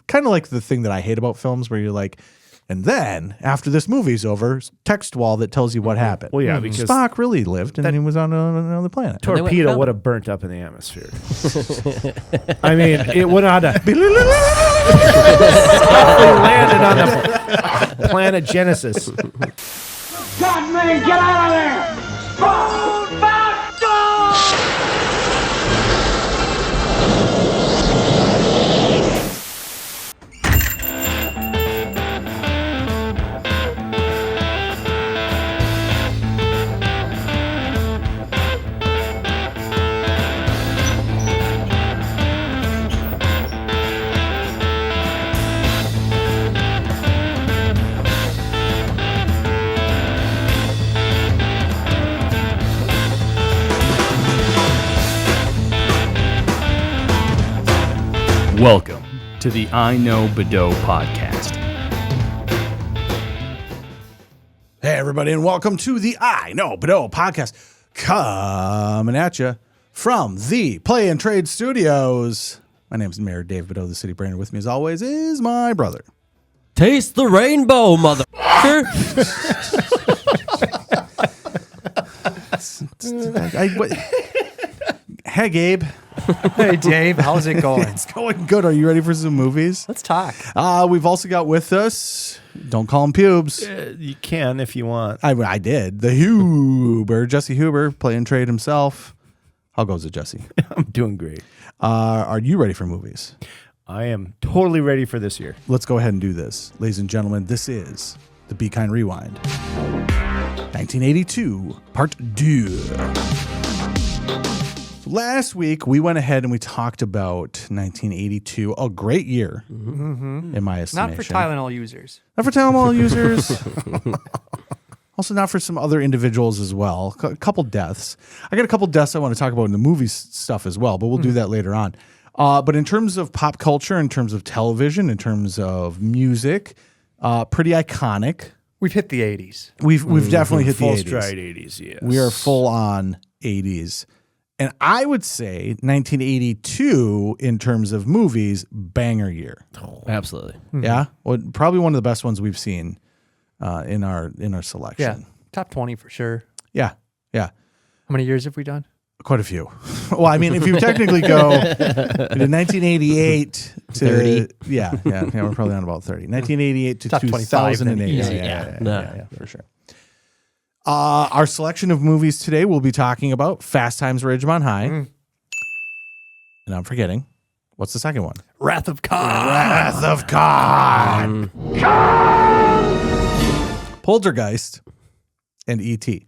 kind of like the thing that I hate about films where you're like, and then after this movie's over, text wall that tells you what happened. Well, yeah, because Spock really lived and he was on another planet. Torpedo would have burnt up in the atmosphere. I mean, it would not have landed on the planet Genesis. God, man, get out of there! Spoon back door! Welcome to the iKnowBadeaux podcast. Hey, everybody, and welcome to the iKnowBadeaux podcast, coming at you from the Play and Trade Studios. My name is Mayor Dave Badeaux, the city brainer. With me, as always, is my brother. Taste the rainbow, motherfucker. Hey, Gabe. Hey, Dave. How's it going? It's going good. Are you ready for some movies? Let's talk. We've also got with us, don't call him pubes. You can if you want. I did. The Huber, Jesse Huber, Play and Trade himself. How goes it, Jesse? I'm doing great. Are you ready for movies? I am totally ready for this year. Let's go ahead and do this. Ladies and gentlemen, this is the Be Kind Rewind. 1982, Part Deux. Last week, we went ahead and we talked about 1982, a great year, in my estimation. Not for Tylenol users. Not for Tylenol users. Also not for some other individuals as well. A couple deaths. I got a couple deaths I want to talk about in the movie stuff as well, but we'll do that later on. But in terms of pop culture, in terms of television, in terms of music, pretty iconic. We've hit the 80s. We've definitely hit the 80s. Full stride 80s, yes. We are full on 80s. And I would say 1982, in terms of movies, banger year. Absolutely. Yeah? Well, probably one of the best ones we've seen in our selection. Yeah. Top 20 for sure. Yeah. How many years have we done? Quite a few. Well, I mean, if you technically go to 1988 to 30. Yeah, we're probably on about 30. 1988 to Top 25 then 2008. easy. Yeah, for sure. Our selection of movies today, we'll be talking about Fast Times at Ridgemont High. And I'm forgetting. What's the second one? Wrath of Khan. Wrath of Khan. Poltergeist and E.T.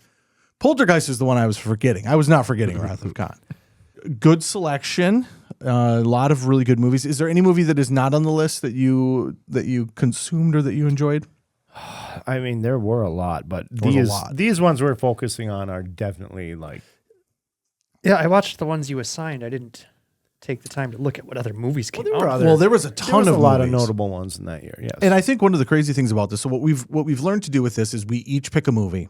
Poltergeist is the one I was forgetting. I was not forgetting Wrath of Khan. Good selection. A lot of really good movies. Is there any movie that is not on the list that you consumed or that you enjoyed? I mean, there were a lot, but these ones we're focusing on are definitely like... Yeah, I watched the ones you assigned. I didn't take the time to look at what other movies came out. There was a ton of a lot movies. of notable ones in that year, yes. And I think one of the crazy things about this, so what we've learned to do with this is we each pick a movie,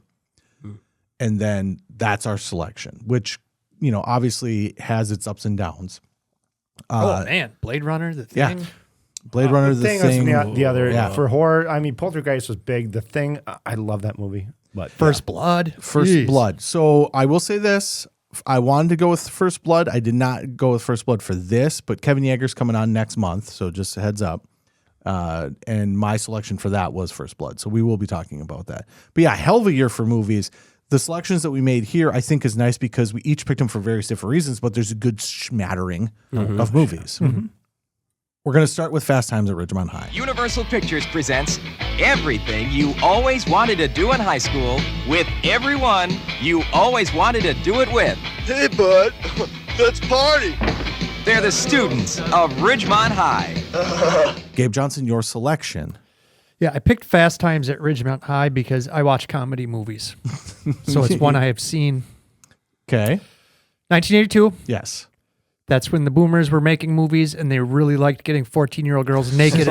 and then that's our selection, which, obviously has its ups and downs. Oh, man. Blade Runner, The Thing. Yeah. Blade Runner, The Thing. The other, Yeah. for horror, I mean, Poltergeist was big. The Thing, I love that movie. But First Blood. First Blood. So I will say this. I wanted to go with First Blood. I did not go with First Blood for this, but Kevin Yeager's coming on next month, so just a heads up. And my selection for that was First Blood, so we will be talking about that. But yeah, hell of a year for movies. The selections that we made here, I think, is nice because we each picked them for various different reasons, but there's a good smattering of movies. We're going to start with Fast Times at Ridgemont High. Universal Pictures presents everything you always wanted to do in high school with everyone you always wanted to do it with. Hey, bud, let's party. They're the students of Ridgemont High. Gabe Johnson, your selection. Yeah, I picked Fast Times at Ridgemont High because I watch comedy movies. So it's one I have seen. Okay. 1982. Yes. That's when the boomers were making movies and they really liked getting 14-year-old girls naked.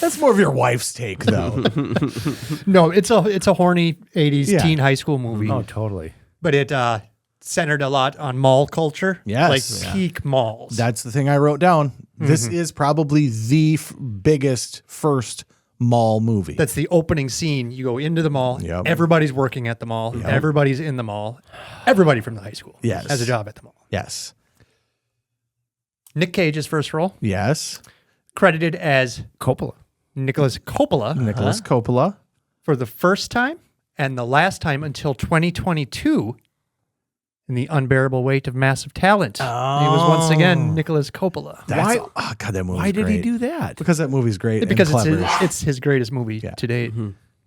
That's more of your wife's take, though. No, it's a horny 80s teen high school movie. Oh, totally. But it centered a lot on mall culture. Yes. Like peak malls. That's the thing I wrote down. This is probably the biggest first mall movie. That's the opening scene. You go into the mall. Yep. Everybody's working at the mall. Everybody's in the mall. Everybody from the high school has a job at the mall. Yes. Nick Cage's first role, Yes. credited as Coppola. Nicholas Coppola Nicholas Coppola. for the first time and the last time until 2022 in The Unbearable Weight of Massive Talent. He was once again Nicholas Coppola. Why? Oh, God, that movie. Why did he do that? Because that movie's great. Because and clever. it's his greatest movie to date.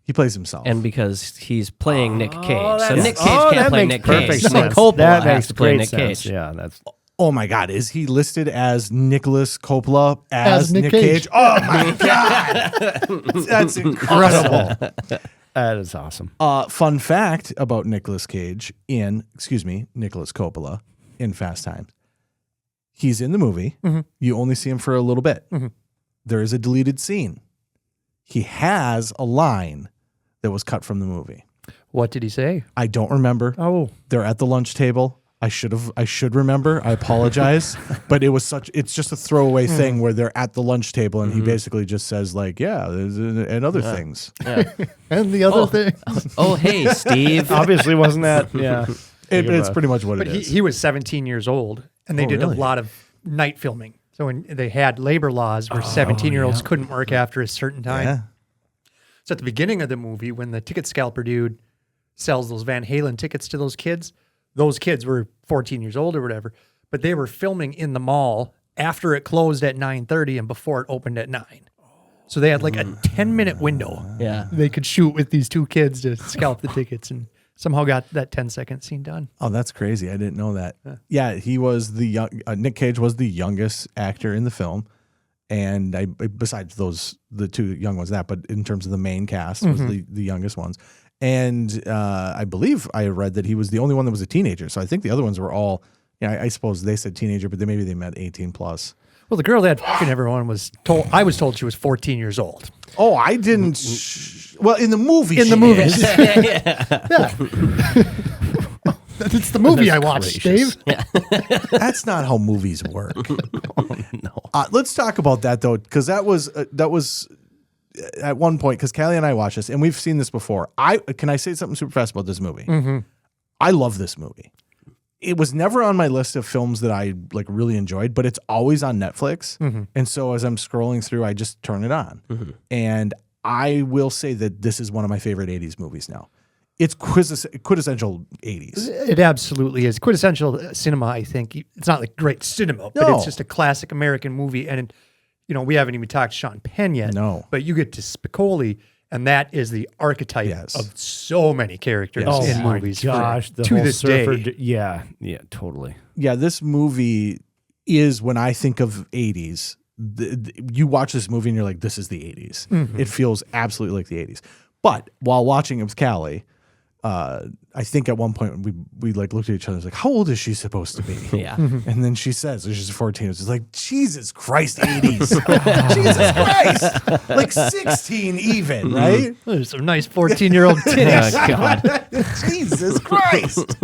He plays himself. And because he's playing Nick Cage. So that's- Nick Cage can't play Nick Cage. perfect So sense. Coppola That has makes to play great Nick sense. Cage. Yeah, that's oh my God, is he listed as Nicholas Coppola as Nick Nick Cage. Cage? Oh my God, that's incredible. that is awesome. Fun fact about Nicolas Cage Nicholas Coppola in Fast Times. He's in the movie. You only see him for a little bit. There is a deleted scene. He has a line that was cut from the movie. What did he say? I don't remember. Oh, They're at the lunch table. I should remember. I apologize. But it's just a throwaway thing where they're at the lunch table and he basically just says like, yeah, and other things. and the other thing. Oh, hey, Steve. Obviously, wasn't that? Yeah. It's pretty much what But it is. he was 17 years old, and they did really? a lot of night filming. So when they had labor laws where 17-year-olds couldn't work after a certain time. Yeah. So at the beginning of the movie, when the ticket scalper dude sells those Van Halen tickets to those kids were 14 years old or whatever, but they were filming in the mall after it closed at 9:30 and before it opened at 9. So they had like a 10-minute window. Yeah. They could shoot with these two kids to scalp the tickets and somehow got that 10-second scene done. Oh, that's crazy. I didn't know that. Yeah, he was Nick Cage was the youngest actor in the film. And besides the two young ones, but in terms of the main cast, was the youngest ones. And I believe I read that he was the only one that was a teenager. So I think the other ones were all, I suppose they said teenager, but maybe they meant 18 plus. Well, the girl that fucking everyone was told, I was told she was 14 years old. Oh, I didn't. Well, in the movie. In the movie. is. It's the movie I watched, Dave. That's not how movies work. No. Let's talk about that though, because that was at one point, because Callie and I watched this, and we've seen this before. Can I say something super fast about this movie? I love this movie. It was never on my list of films that I like really enjoyed, but it's always on Netflix. And so as I'm scrolling through, I just turn it on. And I will say that this is one of my favorite 80s movies now. It's quintessential 80s. It absolutely is. Quintessential cinema, I think. It's not like great cinema, but it's just a classic American movie. And, we haven't even talked Sean Penn yet. No. But you get to Spicoli, and that is the archetype of so many characters in movies. Gosh, the to whole this surfer. day. Yeah, totally. Yeah, this movie is, when I think of 80s, you watch this movie and you're like, this is the 80s. It feels absolutely like the 80s. But while watching it with Callie, I think at one point we like looked at each other and was like, how old is she supposed to be? Yeah. And then she says, she's 14. It's like, Jesus Christ, 80s. Jesus Christ. Like 16 even, right? There's some nice 14-year-old titties. Oh, God. Jesus Christ.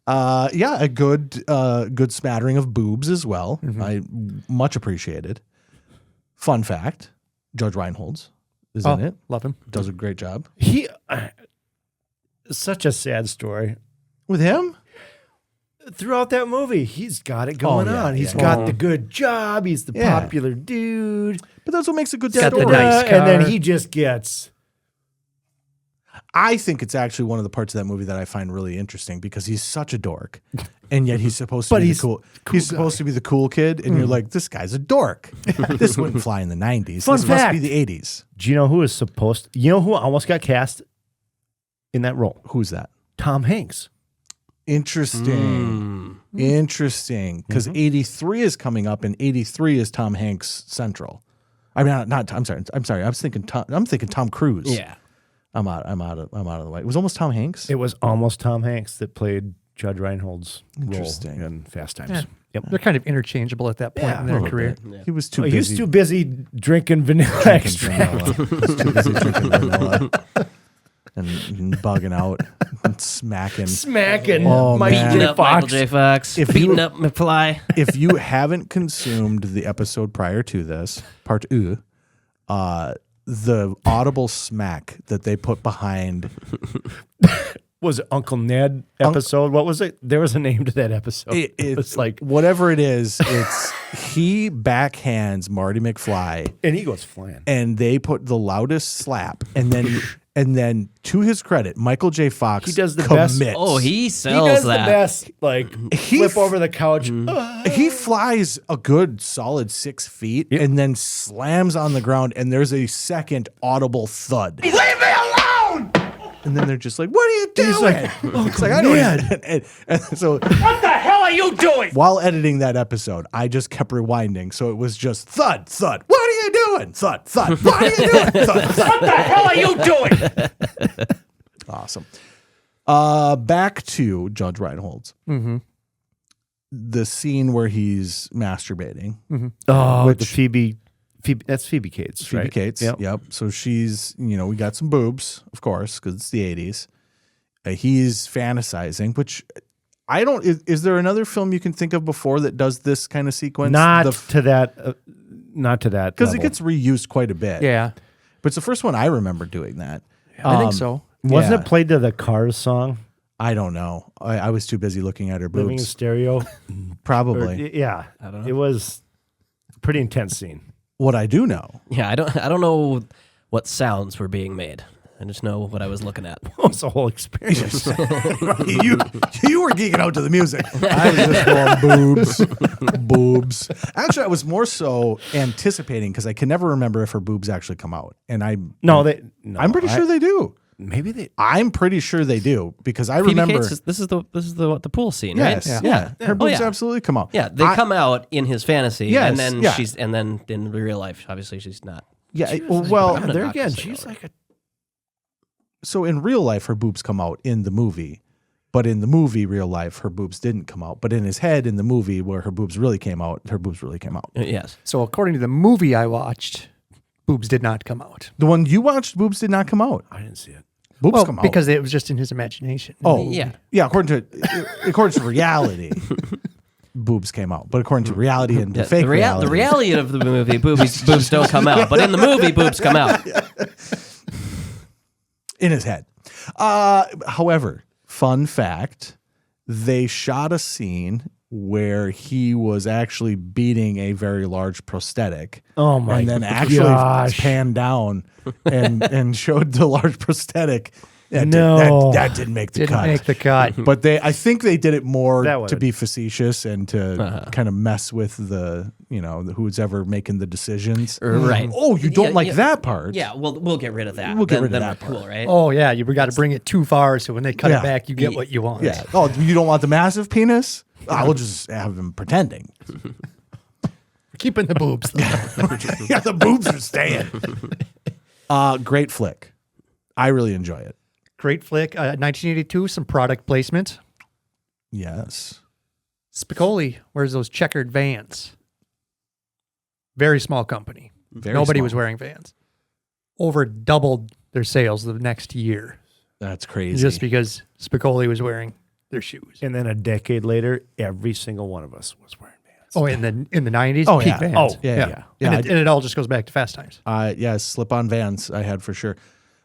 A good smattering of boobs as well. I much appreciated. Fun fact, Judge Reinhold's is in it. Love him. Does a great job. Such a sad story. With him? Throughout that movie, he's got it going on. He's yeah. got the good job. He's the Yeah. popular dude. But that's what makes a good Got the story. nice car. And then he just gets... I think it's actually one of the parts of that movie that I find really interesting because he's such a dork, and yet he's supposed to be the cool. He's supposed to be the cool kid, and you're like, this guy's a dork. This wouldn't fly in the 90s. Fun this fact. must be the 80s. Do you know who is supposed... You know who almost got cast in that role? Who's that? Tom Hanks. Interesting. Interesting. Because 83 is coming up, and 83 is Tom Hanks Central. I mean, not. I'm sorry. I was thinking. I'm thinking Tom Cruise. Yeah. I'm out of the way. It was almost Tom Hanks. It was almost Tom Hanks that played Judge Reinhold's role Interesting. in Fast Times. Yeah. Yep. They're kind of interchangeable at that point in their career. He was too He was busy. too busy drinking vanilla extract. He was too busy drinking vanilla. and bugging out and smacking. Oh, Beating man. up Michael J. Fox. Beating up McFly. If you haven't consumed the episode prior to this, part 2, the audible smack that they put behind Was it Uncle Ned episode? What was it? There was a name to that episode. it's like, whatever it is, it's he backhands Marty McFly and he goes flying. and they put the loudest slap and then to his credit, Michael J. Fox He does the commits. best. Oh, he He sells does that. the best, like, flip over the couch. He flies a good solid 6 feet and then slams on the ground, and there's a second audible thud. Leave me alone! And then they're just like, "What are you doing?" He's like, it's like, I don't. And so What the hell are you doing? while editing that episode, I just kept rewinding, so it was just thud, thud. What are you doing? Thud, thud. What are you doing? Thud, thud. What the hell are you doing? Awesome. Back to Judge Reinhold's. The scene where he's masturbating. Oh, the Phoebe, that's Phoebe Cates, Phoebe right? Cates. Yep. So she's, we got some boobs, of course, because it's the 80s. He's fantasizing, which I don't. Is there another film you can think of before that does this kind of sequence? Not to that. Because it gets reused quite a bit. Yeah, but it's the first one I remember doing that. I think so. Wasn't yeah. it played to the Cars song? I don't know. I was too busy looking at her Living in boobs. Stereo. Probably. Yeah, I don't know. It was a pretty intense scene. What I do know. Yeah, I don't know what sounds were being made. I just know what I was looking at. It was a whole experience. you were geeking out to the music. I was just going boobs. Actually, I was more so anticipating because I can never remember if her boobs actually come out, and I'm pretty sure they do. Maybe they. I'm pretty sure they do because I Phoebe remember. Cates, this is the pool scene, Yes, right? yeah. Her boobs yeah. absolutely come out. Yeah, they come out in his fantasy, Yes, and then yeah. and then in real life, obviously she's not. Yeah. I'm Well, gonna There knock again, this thing she's over. like a. so in real life, her boobs come out in the movie, but in the movie, real life, her boobs didn't come out. But in his head, in the movie where her boobs really came out, her boobs really came out. Yes. So according to the movie I watched, boobs did not come out. The one you watched, boobs did not come out. I didn't see it. Boobs Well, come out because it was just in his imagination. Oh Yeah. yeah. According to reality, boobs came out, but according to reality and Yeah, fake the reality, reality of the movie, boobs don't come out, but in the movie, boobs come out. in his head. However, fun fact: they shot a scene where he was actually beating a very large prosthetic. Oh my And then actually gosh. panned down and showed the large prosthetic. No. That didn't make the Didn't cut. make the cut. But I think they did it more That to would- be facetious and to kind of mess with the who's ever making the decisions. Right. Oh, you don't like that part? Yeah, we'll get rid of that. We'll get Then- rid of then that we're cool, right? Oh yeah, you got to bring it too far, so when they cut Yeah. it back, you get what you want. Yeah. Oh, you don't want the massive penis? We'll just have him pretending. Keeping the boobs. though. Yeah, the boobs are staying. Great flick. I really enjoy it. Great flick. 1982. Some product placement. Yes. Spicoli wears those checkered Vans. Very small company. Very Nobody small. was wearing Vans. Over doubled their sales the next year That's crazy. just because Spicoli was wearing their shoes. And then a decade later, every single one of us was wearing Vans. Oh, in the 90s, Oh, peak yeah. Vans. Oh, yeah. And it all just goes back to Fast Times. Slip-on Vans I had for sure.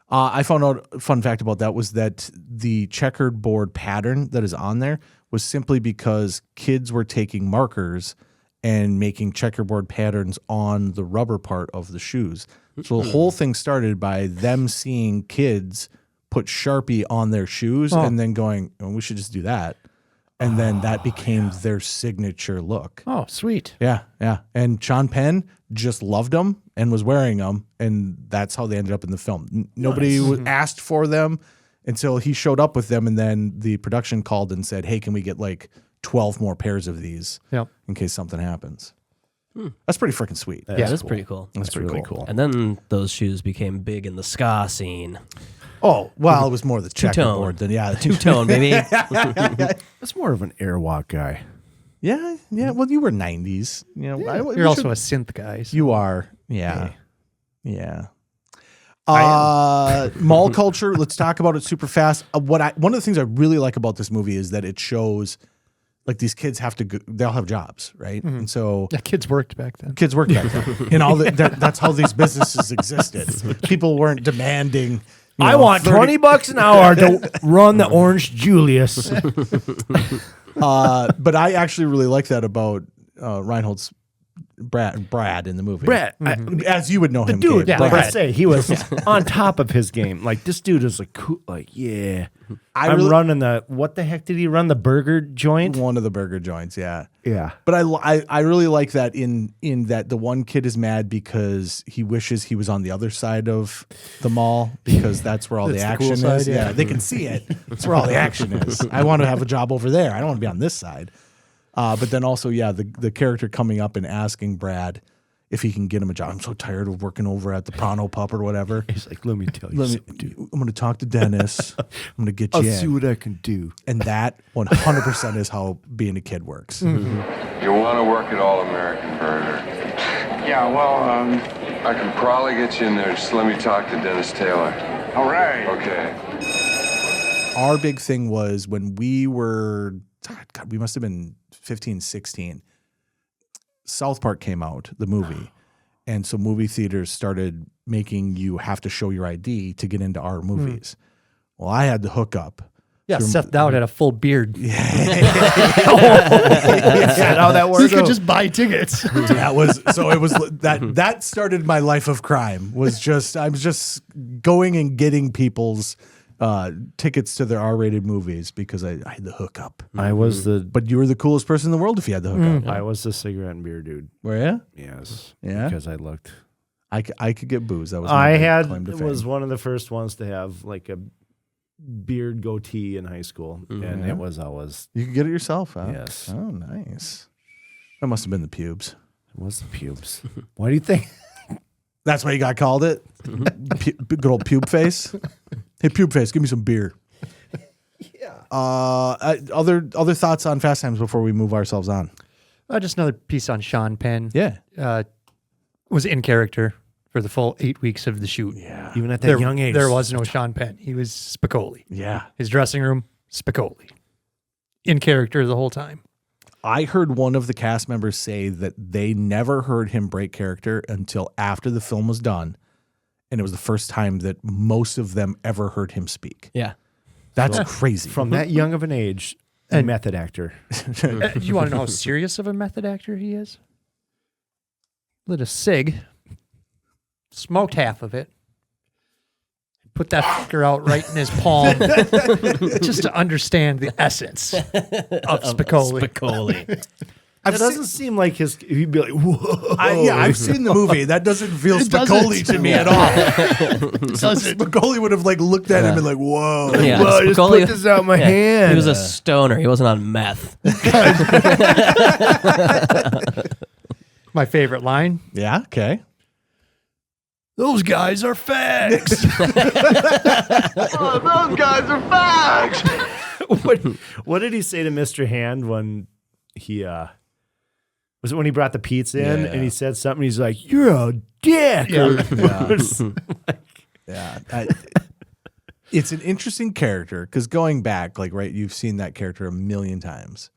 I found out a fun fact about that was that the checkered board pattern that is on there was simply because kids were taking markers and making checkerboard patterns on the rubber part of the shoes. So the whole thing started by them seeing kids put Sharpie on their shoes and then going, oh, we should just do that. And then that became their signature look. Oh, sweet. Yeah, yeah. And Sean Penn just loved them and was wearing them, and that's how they ended up in the film. Nobody asked for them until he showed up with them, and then the production called and said, hey, can we get like 12 more pairs of these Yep. in case something happens? That's pretty freaking sweet. Yeah, that's pretty cool. That's pretty really cool. And then those shoes became big in the ska scene. Oh, well, it was more the Two-tone. checkerboard than, yeah. Two-tone, baby. That's more of an Airwalk guy. Yeah, yeah. Well, you were 90s. You know, You're also a synth guy. So. You are. Yeah. Yeah. Mall culture. Let's talk about it super fast. One of the things I really like about this movie is that it shows like these kids they'll have jobs, right? Mm-hmm. And so kids worked back then. And all that's how these businesses existed. People weren't demanding. I want $20 an hour to run the Orange Julius. But I actually really like that about Reinhold's Brad in the movie. Brad, as you would know him, dude. Gabe. Like I Brad. say, he was on top of his game. Like this dude is like, cool, like I'm really- running what the heck did he run? The burger joint? One of the burger joints, yeah. Yeah. But I really like that in that the one kid is mad because he wishes he was on the other side of the mall because that's where all the That's the action cool is. side, yeah. They can see it. That's where all the action is. I want to have a job over there. I don't want to be on this side. But then also, the character coming up and asking Brad if he can get him a job. I'm so tired of working over at the Prono Pup or whatever. He's like, let me tell you something, dude. I'm going to talk to Dennis. I'm going to get you I'll in. see what I can do. And that 100% is how being a kid works. You want to work at All American Burger? Yeah, well, I can probably get you in there. Just let me talk to Dennis Taylor. all right. Okay. Our big thing was when we were, God, we must have been 15, 16. South Park came out, the movie. And so movie theaters started making you have to show your ID to get into our movies. Well, I had the hookup. Yeah, Seth Dowd had a full beard. Is that how that So works? you could just buy tickets. That started my life of crime. I was just going and getting people's tickets to their R-rated movies because I had the hookup. But you were the coolest person in the world if you had the hookup. I was the cigarette and beer dude. Were you? Yes. Yeah? Because I looked. I could get booze. That was my claim to fame. Was one of the first ones to have like a beard goatee in high school, and it was always You could get it yourself, huh? Yes. Oh, nice. That must have been the pubes. it was the pubes. Why do you think? That's why you got called it? Good old pube face. Hey, pube face, give me some beer. Yeah. Other thoughts on Fast Times before we move ourselves on? Just another piece on Sean Penn. Yeah. Was in character for the full 8 weeks of the shoot. Yeah. Even at that young age, There was no Sean Penn. He was Spicoli. Yeah. His dressing room, Spicoli. In character the whole time. I heard one of the cast members say that they never heard him break character until after the film was done. And it was the first time that most of them ever heard him speak. Yeah. That's crazy. from that young of an age. A method actor. You want to know how serious of a method actor he is? Lit a cig, smoked half of it, put that fucker out right in his palm just to understand the essence of Spicoli. Spicoli. It doesn't seem like he'd be like, whoa. I've seen the movie. That doesn't feel Spicoli to me at all. Spicoli would have looked at him and whoa. Yeah, Whoa, I just put this out my hand. He was a stoner. He wasn't on meth. My favorite line. Yeah, okay. Those guys are fags. Oh, those guys are fags. What did he say to Mr. Hand when he was it when he brought the pizza in and he said something? He's like, "You're a dick." It's an interesting character because going back, you've seen that character a million times.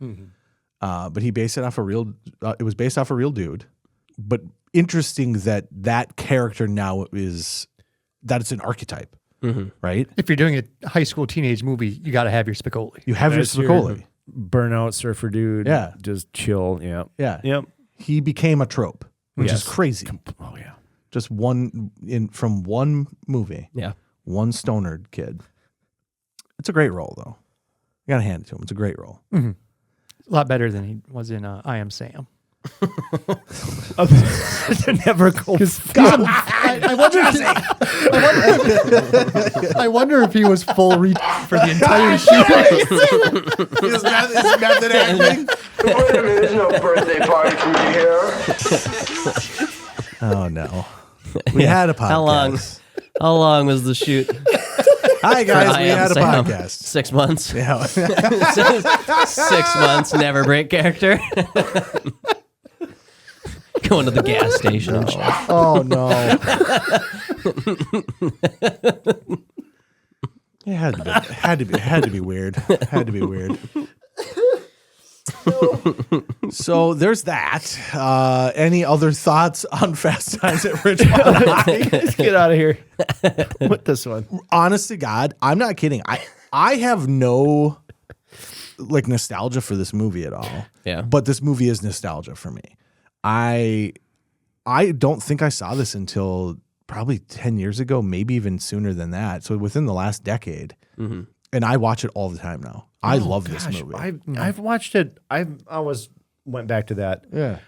But he based it off a real. It was based off a real dude. But interesting that character now is that it's an archetype, right? If you're doing a high school teenage movie, you got to have your Spicoli. You have your That's your Spicoli. Burnout surfer dude. Yeah. Just chill. Yeah. Yeah. Yep. He became a trope, which Yes. is crazy. Oh yeah. Just from one movie. Yeah. One stoner kid. It's a great role, though. You got to hand it to him. It's a great role. A lot better than he was in I Am Sam. Never go. God, I wonder if he was full for the entire shoot. His method acting. Wait a minute, there's no birthday party for me here. Oh, no. We had a podcast. How long was the shoot? Hi, guys. I We Am had a Sam? podcast. 6 months. Yeah. 6 months, never break character. Going to the gas station and shit. Oh, no. It had to be weird. Had to be weird. So there's that. Any other thoughts on Fast Times at Ridgemont High? Let's get out of here with this one. Honest to God, I'm not kidding. I have no like nostalgia for this movie at all. Yeah. But this movie is nostalgia for me. I don't think I saw this until probably 10 years ago, maybe even sooner than that. So within the last decade. Mm-hmm. And I watch it all the time now. I love this movie. I've watched it. I always went back to that. Yeah.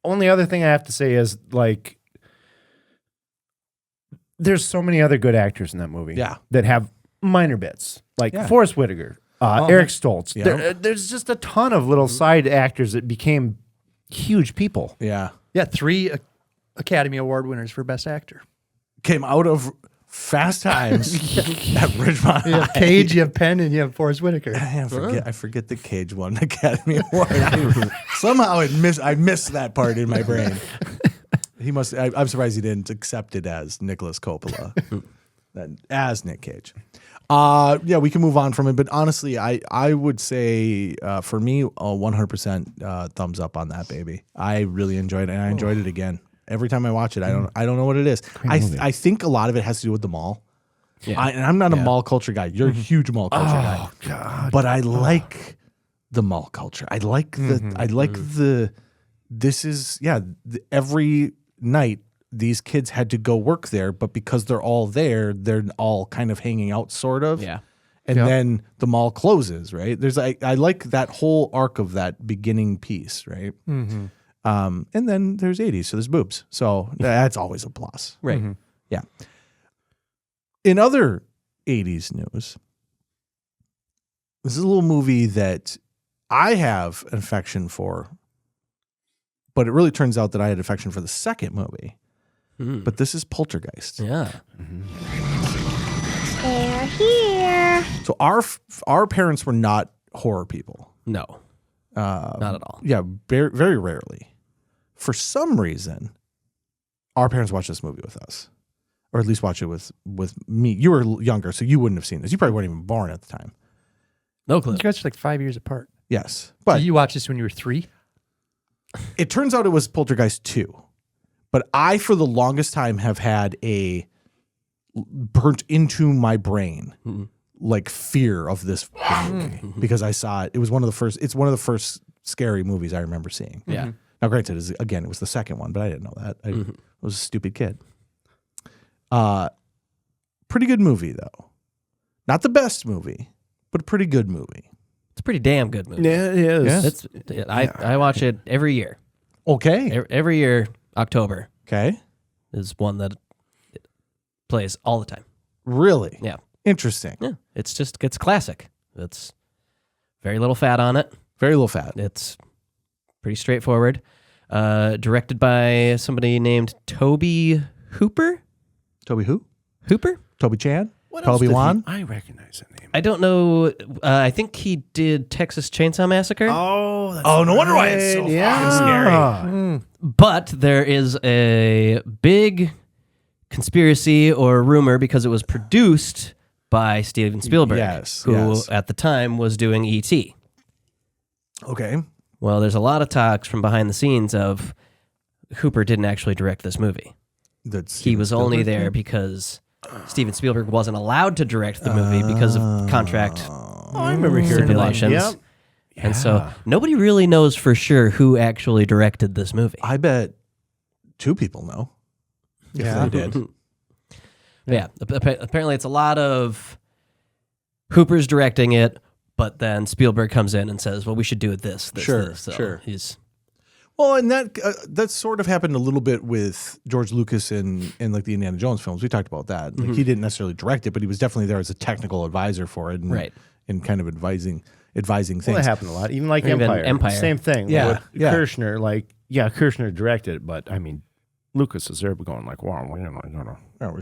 Only other thing I have to say is like, there's so many other good actors in that movie. Yeah. That have minor bits, like Forrest Whitaker, Eric Stoltz. Yeah. There's just a ton of little side actors that became huge people. Yeah. Yeah, 3 Academy Award winners for Best Actor. Came out of Fast Times at Ridgemont High. You have Cage, you have Penn, and you have Forrest Whitaker. I forget the Cage won Academy Award. Somehow I missed that part in my brain. He must. I'm surprised he didn't accept it as Nicholas Coppola, as Nick Cage. Yeah, we can move on from it. But honestly, I would say for me, 100% thumbs up on that baby. I really enjoyed it, and I enjoyed it again. Every time I watch it, I don't know what it is. I think a lot of it has to do with the mall. Yeah. And I'm not a mall culture guy. You're a huge mall culture guy. God. But I like the mall culture. I like the this is every night these kids had to go work there, but because they're all there, they're all kind of hanging out sort of. Yeah. And then the mall closes, right? There's I like that whole arc of that beginning piece, right? Mm-hmm. And then there's 80s, so there's boobs. So that's always a plus. Right. Mm-hmm. Yeah. In other 80s news, this is a little movie that I have an affection for, but it really turns out that I had affection for the second movie. Mm. But this is Poltergeist. Yeah. They're here. So our parents were not horror people. No. Not at all. Yeah, very, very rarely. For some reason, our parents watched this movie with us, or at least watch it with me. You were younger, so you wouldn't have seen this. You probably weren't even born at the time. No clue. You guys are like 5 years apart. Yes, but you watched this when you were 3? It turns out it was Poltergeist 2, but I, for the longest time, have had a burnt into my brain like fear of this movie because I saw it. It was one of the first. It's one of the first scary movies I remember seeing. Yeah. Now, granted, it was the second one, but I didn't know that. I was a stupid kid. Pretty good movie, though. Not the best movie, but a pretty good movie. It's a pretty damn good movie. Yeah, it is. Yeah. I watch it every year. Okay. Every year, October. Okay. Is one that plays all the time. Really? Yeah. Interesting. Yeah. It's classic. It's very little fat on it. Very little fat. It's pretty straightforward. Directed by somebody named Toby Hooper. Toby who? Hooper? Toby Chan? What else Toby did Wan? I recognize that name. I don't know. I think he did Texas Chainsaw Massacre. Oh, that's no wonder why it's so fucking scary. But there is a big conspiracy or rumor because it was produced by Steven Spielberg, who at the time was doing E.T. Okay. Well, there's a lot of talks from behind the scenes of Hooper didn't actually direct this movie. He was only there because Steven Spielberg wasn't allowed to direct the movie because of contract I remember hearing stipulations. Yep. And so nobody really knows for sure who actually directed this movie. I bet 2 people know. If they did. Yeah. Apparently it's a lot of Hooper's directing it, but then Spielberg comes in and says, well, we should do it this. Sure. So he's... Well, and that sort of happened a little bit with George Lucas in like the Indiana Jones films. We talked about that. Like, he didn't necessarily direct it, but he was definitely there as a technical advisor for it, and kind of advising things. Well, that happened a lot. Even like Empire. Same thing. Yeah. Kirshner, Kirshner directed, but I mean, Lucas is there going like, wow, we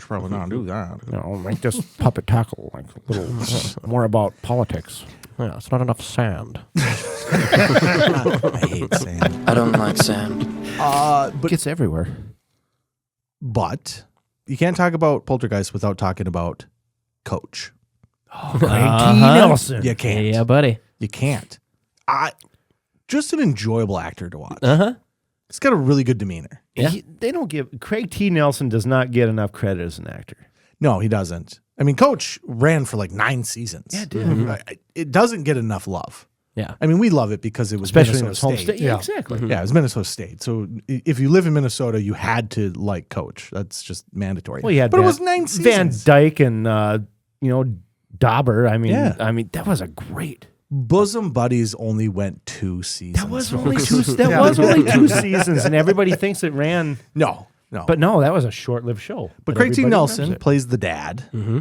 should probably not do that. Make this puppet tackle like a little more about politics. Yeah, it's not enough sand. I hate sand. I don't like sand. But it gets everywhere. But you can't talk about Poltergeist without talking about Coach. Craig T. Nelson. You can't. Yeah, buddy. You can't. Just an enjoyable actor to watch. Uh-huh. He's got a really good demeanor. Yeah. They don't give Craig T. Nelson does not get enough credit as an actor. No, he doesn't. I mean, Coach ran for like 9 seasons. Yeah, dude. It doesn't get enough love. Yeah. I mean, we love it because it was Especially in Minnesota his home state. Yeah, Yeah, exactly. Yeah, it was Minnesota State. So if you live in Minnesota, you had to like Coach. That's just mandatory. Well, but it was 9 seasons. Van Dyke and Dauber. I mean, that was a great. Bosom Buddies only went 2 seasons. That was only 2. That was only 2 seasons, and everybody thinks it ran. No. But no, that was a short-lived show. But Craig T. Nelson plays the dad. Mm-hmm.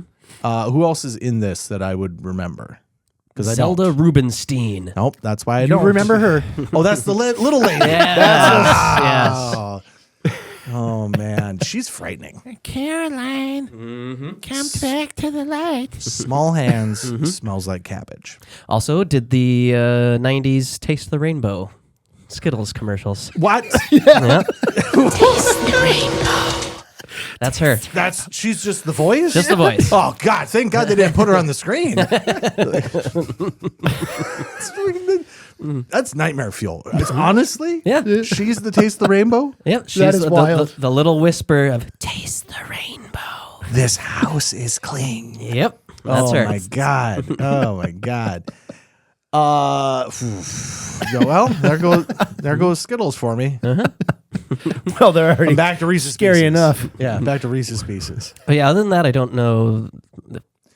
Who else is in this that I would remember? Because I Zelda don't. Rubenstein. Nope, that's why I You don't remember her. Oh, that's the little lady. Yes. Oh man, she's frightening. Caroline, come back to the light. Small hands, smells like cabbage. Also, did the 90s Taste the Rainbow Skittles commercials. What? Yeah. Taste the Rainbow. That's her. She's just the voice? Just the voice. Oh God, thank God they didn't put her on the screen. That's nightmare fuel. It's honestly, Yeah. she's the Taste the Rainbow. Yep. She's That is wild. the little whisper of Taste the Rainbow. This house is clean. Yep. That's her. Oh my God. Oh my God. Well, there goes Skittles for me. Well, they're already I'm back to Reese's scary Pieces. enough. Yeah, back to Reese's Pieces. But yeah, other than that, I don't know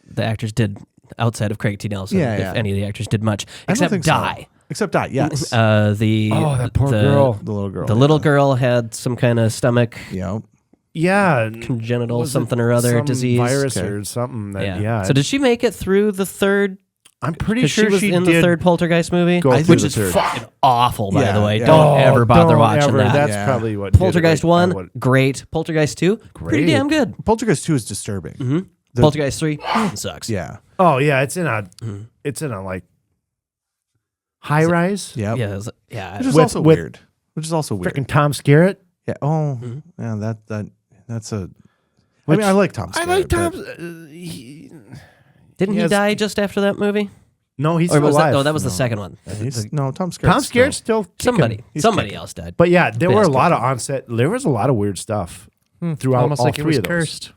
the actors did outside of Craig T. Nelson, Yeah. if any of the actors did much, I don't except think so. Die. Except Die, yes. that poor girl. The little girl. The little girl had some kind of stomach Yeah. Yeah, congenital was it something or other some disease. virus Okay. or something. That, Yeah. yeah. So did she make it through the third? I'm pretty 'Cause sure she was in did the third Poltergeist movie, go through which the is third. fucking awful, by Yeah, the way. yeah. Don't ever bother don't watching ever. that. That's Yeah. probably what did it. Poltergeist I 1, would- great. Poltergeist 2, pretty Great. damn good. Poltergeist 2 is disturbing. Poltergeist 3 sucks. Yeah. Oh yeah, it's in a like high rise. Yep. Yeah, yeah. Which is With- also with weird. Which is also weird. Freaking Tom Skerritt. Yeah. Oh, yeah. That's a. I mean, I like Tom. I Skerritt, like Tom. but- Didn't he has- die just after that movie? No, he's Or still was alive. that? No, that was the second one. No, Tom Skerritt. Tom Skerritt's still kicking. Somebody else died. But yeah, there were a Best lot of onset. There was a lot of weird stuff throughout Almost all like it three was of those. cursed.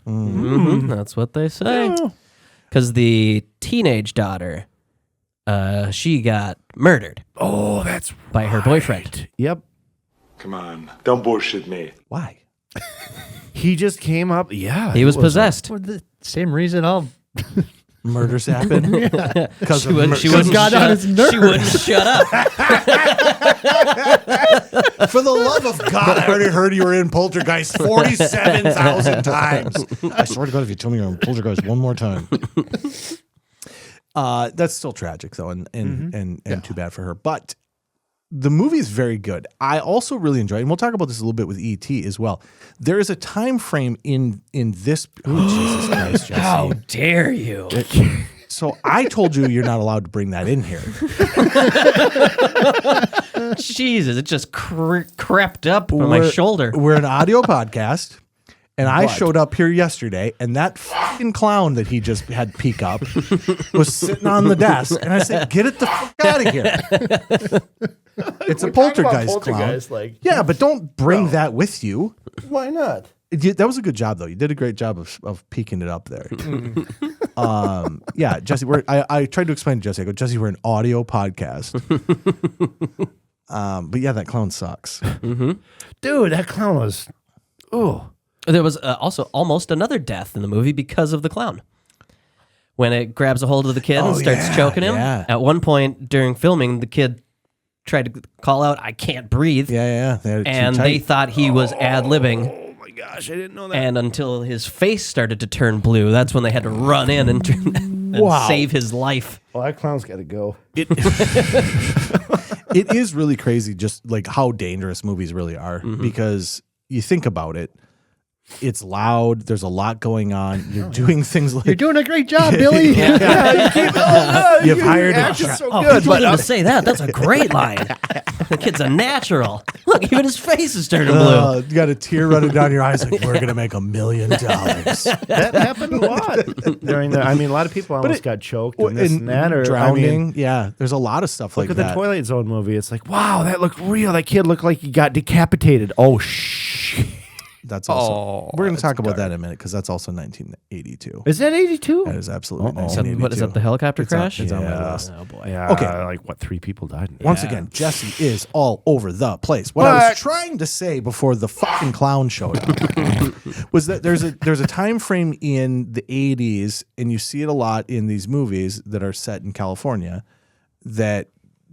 That's what they say. Because the teenage daughter, she got murdered Oh, that's by her boyfriend. Yep. Come on, don't bullshit me. Why? He just came up. Yeah, He was possessed. For the same reason I'll Murders happen because She wouldn't got on his nerves. She wouldn't shut up. For the love of God, I already heard you were in Poltergeist 47,000 times. I swear to God, if you tell me you're in Poltergeist one more time. That's still tragic, though, and too bad for her. But the movie is very good. I also really enjoy it, and we'll talk about this a little bit with E.T. as well. There is a time frame in this. Oh, Jesus Christ, Jesse. How dare you? So I told you you're not allowed to bring that in here. Jesus, it just crept up on my shoulder. We're an audio podcast, and I showed up here yesterday, and that fucking clown that he just had peek up was sitting on the desk, and I said, "Get it the fuck out of here!" It's a poltergeist clown. Yeah, but don't bring that with you. Why not? That was a good job, though. You did a great job of peeking it up there. Yeah, Jesse. I tried to explain to Jesse. I go, Jesse, we're an audio podcast. But yeah, that clown sucks. Dude, that clown was. Oh, There was also almost another death in the movie because of the clown. When it grabs a hold of the kid and starts choking him. yeah. At one point during filming, the kid tried to call out, "I can't breathe." Yeah. They had it too And tight. they thought he was ad-libbing. oh my gosh, I didn't know that. And until his face started to turn blue, that's when they had to run in and save his life. Well, that clown's got to go. It is really crazy just like how dangerous movies really are because you think about it. It's loud. There's a lot going on. You're doing things like You're doing a great job, Billy. You've hired a so Oh, good, good, but but say that. That's a great line. The kid's a natural. Look, even his face is turning blue. you got a tear running down your eyes like, we're going to make $1 million. that happened a lot during the. I mean, a lot of people almost got choked and this and that, or drowning. Yeah, there's a lot of stuff like look that. at the Twilight Zone movie. It's like, wow, that looked real. That kid looked like he got decapitated. Oh shit. That's also. We're going to talk about that in a minute because that's also 1982. Is that 82? That is absolutely Is 1982. what is that? The helicopter crash? It's on my list. Oh boy. Yeah. Okay. Like what? 3 people died. Once again, Jesse is all over the place. What I was trying to say before the fucking clown showed up was that there's a time frame in the 80s, and you see it a lot in these movies that are set in California,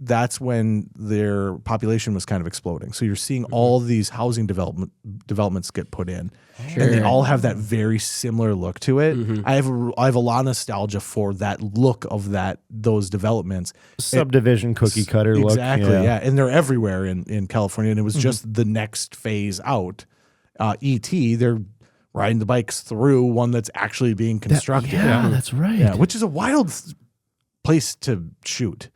that's when their population was kind of exploding. So you're seeing all these housing developments get put in, and they all have that very similar look to it. I have a lot of nostalgia for that look of those developments. Subdivision cookie cutter look. Exactly, yeah. And they're everywhere in California, and it was just the next phase out. E.T., they're riding the bikes through one that's actually being constructed. That's right. Yeah, which is a wild place to shoot.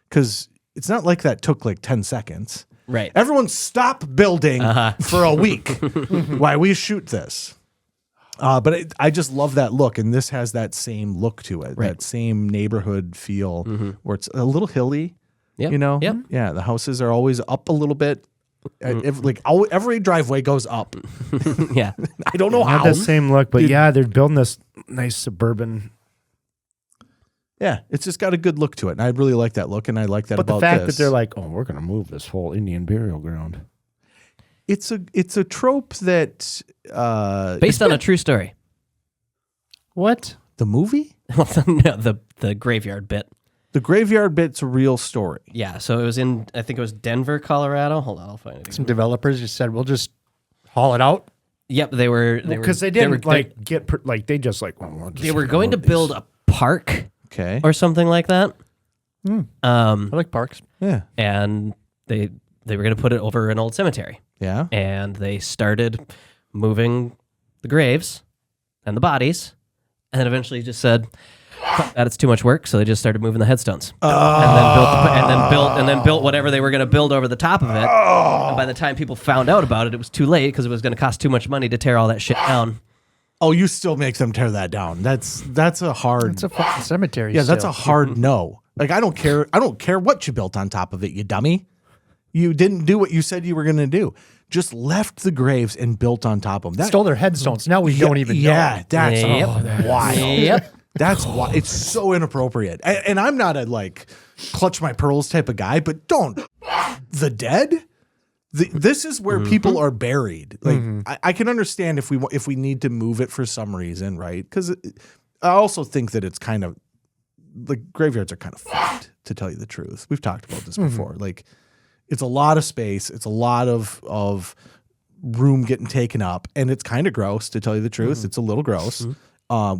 Because it's not like that took like 10 seconds. Right. Everyone stop building for a week while we shoot this. But I just love that look. And this has that same look to it, that same neighborhood feel where it's a little hilly, you know? Yep. Yeah, the houses are always up a little bit. Every driveway goes up. Yeah. I don't know Have how. the same look, but yeah, they're building this nice suburban. Yeah, it's just got a good look to it, and I really like that look, and I like that But about the fact this. that they're like, oh, we're going to move this whole Indian burial ground. It's a trope that Based on a true story. What? the movie, No, the graveyard bit. the graveyard bit's a real story. Yeah, so it was I think it was Denver, Colorado. Hold on, I'll find it. Some developers just said, we'll just haul it out. Yep, they were Because they didn't they just like, well, we're just they were gonna going to move build these. a park Okay, or something like that. I like parks. yeah, And they were going to put it over an old cemetery. yeah. And they started moving the graves and the bodies, and then eventually just said, "Fuck that, it's too much work." So they just started moving the headstones, and then built whatever they were going to build over the top of it. And by the time people found out about it, it was too late because it was going to cost too much money to tear all that shit down. Oh, you still make them tear that down. That's a hard. It's a fucking cemetery. yeah, that's a still. hard no. Like I don't care. I don't care what you built on top of it, you dummy. You didn't do what you said you were going to do. Just left the graves and built on top of them. Stole their headstones. Now we don't even know. Yeah, that's Yep. wild. Yep. That's why it's so inappropriate. And I'm not a like clutch my pearls type of guy, but don't the dead. This is where people are buried. Like I can understand if we need to move it for some reason, right? Because I also think that it's kind of like graveyards are kind of fucked, to tell you the truth. We've talked about this before. Like it's a lot of space. It's a lot of room getting taken up, and it's kind of gross, to tell you the truth. It's a little gross.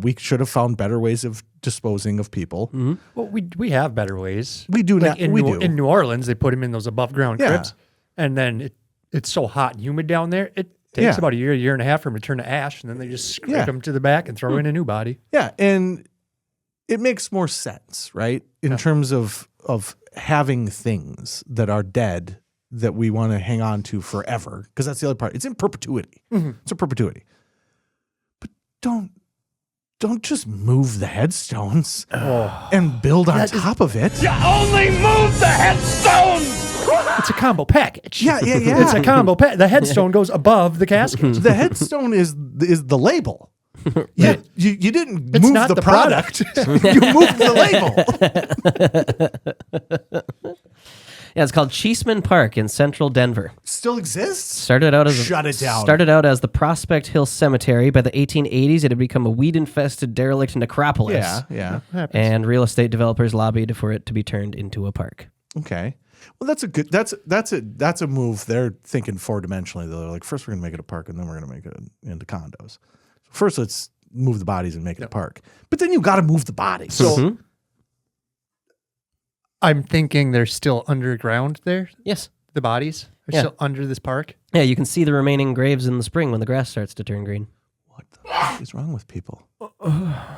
We should have found better ways of disposing of people. Well, we have better ways. We do Like not. We do. In New Orleans, they put them in those above ground Yeah. crypts, and then it's so hot and humid down there. It takes about a year and a half for them to turn to ash, and then they just scrape them to the back and throw in a new body. Yeah, and it makes more sense, right? In terms of having things that are dead that we want to hang on to forever, because that's the other part. It's in perpetuity. It's in perpetuity. But don't just move the headstones and build on top of it. You only move the headstones! It's a combo package. Yeah. It's a combo package. The headstone goes above the casket. The headstone is the label. You didn't It's move not the the product. You moved the label. Yeah, it's called Cheeseman Park in central Denver. Still exists? Started out as Shut it down. Started out as the Prospect Hill Cemetery. By the 1880s, it had become a weed-infested, derelict necropolis. Yeah. And real estate developers lobbied for it to be turned into a park. Okay. Well, that's a good. That's a move. They're thinking 4-dimensionally. They're like, first we're gonna make it a park, and then we're gonna make it into condos. First, let's move the bodies and make it a park. But then you got to move the bodies. So I'm thinking they're still underground there. Yes. The bodies are still under this park? Yeah, you can see the remaining graves in the spring when the grass starts to turn green. What the fuck is wrong with people?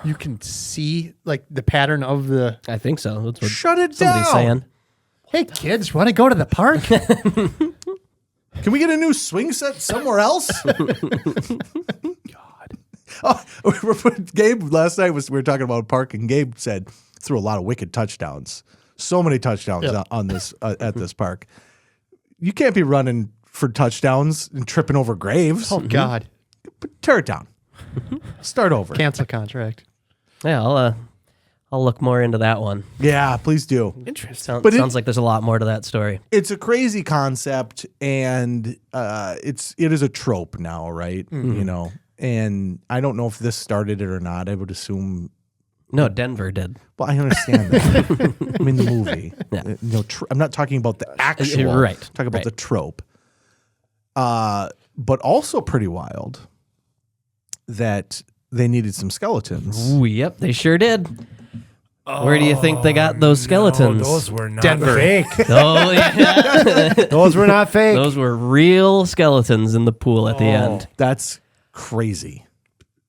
You can see like the pattern of the... I think so. That's what Shut it somebody's down. saying. Hey, kids, want to go to the park? Can we get a new swing set somewhere else? God. Oh, Gabe, last night we were talking about a park, and Gabe said threw a lot of wicked touchdowns. So many touchdowns on this at this park. You can't be running for touchdowns and tripping over graves. Oh, God. Tear it down. Start over. Cancel contract. Yeah, I'll look more into that one. Yeah, please do. Interesting. But Sounds like there's a lot more to that story. It's a crazy concept, and it is a trope now, right? Mm-hmm. You know, and I don't know if this started it or not. I would assume. No, Denver did. Well, I understand that. I mean, the movie. Yeah. I'm not talking about the actual. Right. I'm talking about the trope. But also pretty wild that they needed some skeletons. Ooh, yep, they sure did. Where do you think they got those skeletons? No, those were not Denver. fake. Oh, yeah. Those were not fake. Those were real skeletons in the pool at the end. That's crazy.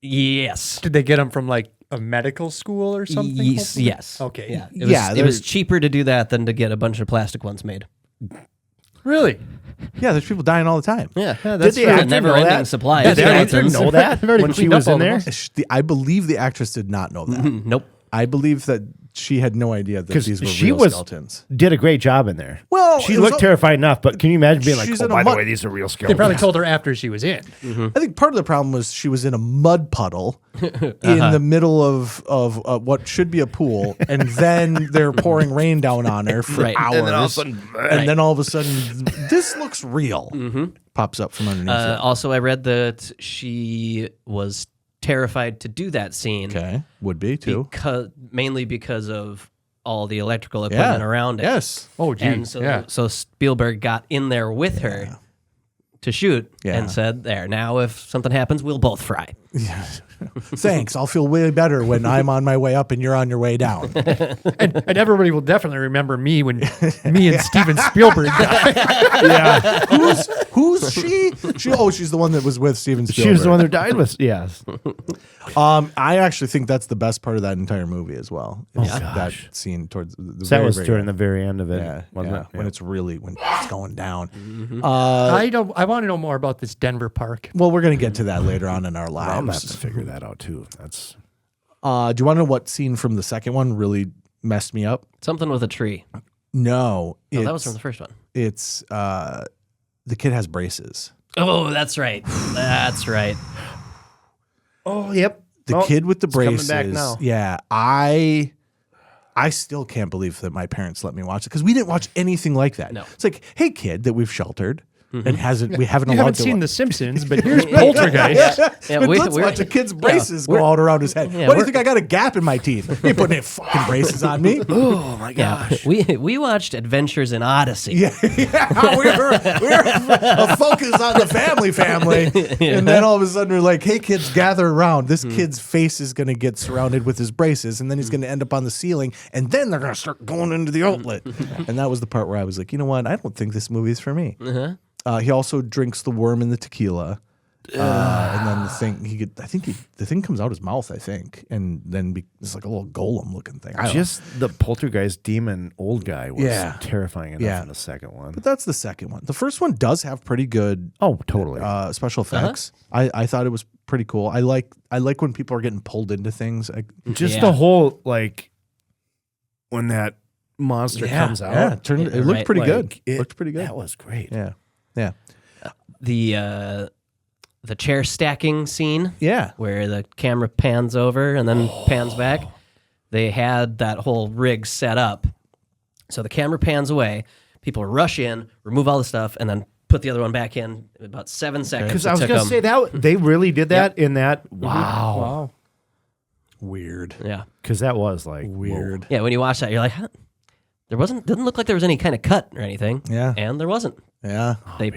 Yes. Did they get them from like a medical school or something? Yes. Okay. Yeah. Yeah, It was cheaper to do that than to get a bunch of plastic ones made. Really? Yeah, there's people dying all the time. Yeah. Did the true. actor Never-ending know that? supply Did of the actor skeletons. know that when she cleaned was up in all there? the I believe the actress did not know that. Nope. I believe that she had no idea that Because these were she real was skeletons. did a great job in there. Well, she it was looked terrified enough, but can you imagine being like, She's oh, in a by the mud- way, these are real They skeletons? probably told her after she was in. I think part of the problem was she was in a mud puddle in the middle of what should be a pool, and then they're pouring rain down on her for Right. hours. And And then all of a sudden, this looks real. Pops up from underneath it. Also, I read that she was terrified to do that scene. Okay, would be too. Mainly because of all the electrical equipment around it. Yes. Oh, gee. And so Spielberg got in there with her to shoot and said, there, now if something happens, we'll both fry. Thanks. I'll feel way better when I'm on my way up and you're on your way down. And everybody will definitely remember me when me and Steven Spielberg died. Yeah. Who's she? She's the one that was with Steven Spielberg. She was the one that died with. Yes. I actually think that's the best part of that entire movie as well. Oh, is that gosh. scene towards the That very, was very during end. the very end of it, Yeah, wasn't yeah, it? when it's going down. I want to know more about this Denver park. Well, we're gonna get to that later on in our I'm gonna have to lives. figure that out too. That's Do you want to know what scene from the second one really messed me up? Something with a tree. No, No, that was from the first one. It's the kid has braces. Oh, that's right. That's right. oh yep. The kid with the it's coming braces. back now. Yeah, I still can't believe that my parents let me watch it because we didn't watch anything like that. No. It's like, hey, kid that we've sheltered and we haven't You allowed haven't to seen The Simpsons, but here's Poltergeist. Yeah, But we- let's we're- watch a kid's yeah, braces go we're- out around his head. Yeah, Why do you we're- think I got a gap in my teeth? You ain't putting any fucking braces on me. Oh my Yeah, gosh. we watched Adventures in Odyssey. Yeah, we're a focus on the family, and then all of a sudden we're like, "Hey, kids, gather around! This kid's face is going to get surrounded with his braces, and then he's going to end up on the ceiling, and then they're going to start going into the outlet." And that was the part where I was like, "You know what? I don't think this movie is for me." He also drinks the worm in the tequila, and then the thing comes out his mouth, I think, and then it's like a little golem looking thing. I don't know. Just the poltergeist demon old guy was terrifying enough Yeah. in the second one. But that's the second one. The first one does have pretty good Oh, totally. special effects. I thought it was pretty cool. I like when people are getting pulled into things. Just the whole when that monster comes out. Yeah, it looked pretty good. It Looked pretty good. That was great. Yeah. Yeah. The chair stacking scene. Yeah. Where the camera pans over and then pans back. They had that whole rig set up. So the camera pans away, people rush in, remove all the stuff, and then put the other one back in about 7 seconds. Because It I was took going to them- say that they really did that in that. Wow. Weird. Yeah. Because that was like Weird. Yeah, when you watch that, you're like, huh? Didn't look like there was any kind of cut or anything. Yeah. And there wasn't. Yeah. They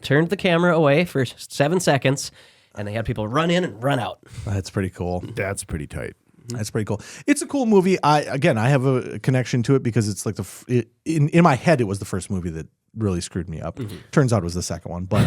turned the camera away for 7 seconds, and they had people run in and run out. That's pretty cool. That's pretty tight. That's pretty cool. It's a cool movie. I have a connection to it because it's like in my head, it was the first movie that really screwed me up. Turns out it was the second one, but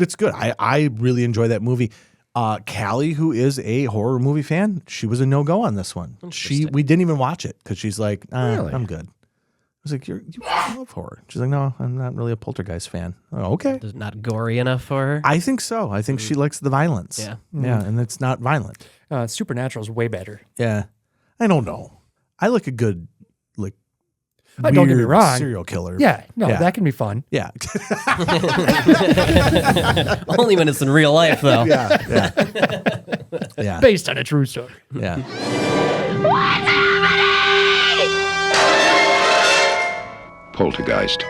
it's good. I really enjoy that movie. Callie, who is a horror movie fan, she was a no-go on this one. We didn't even watch it because she's like, Really? I'm good. I was like, you love horror. She's like, no, I'm not really a Poltergeist fan. Oh, okay. Is it not gory enough for her? I think so. I think she likes the violence. Yeah. Yeah, and it's not violent. Supernatural is way better. Yeah. I don't know. I like a good, like, don't get me weird wrong. serial killer. Yeah, that can be fun. Yeah. Only when it's in real life, though. Yeah. Based on a true story. Yeah. Poltergeist.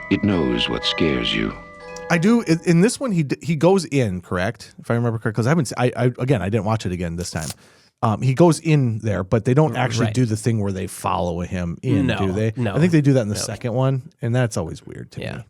It knows what scares you. I do. In this one, he goes in, correct? If I remember correct, because I didn't watch it again this time. He goes in there, but they don't actually do the thing where they follow him in, do they? No. I think they do that in the second one, and that's always weird to me.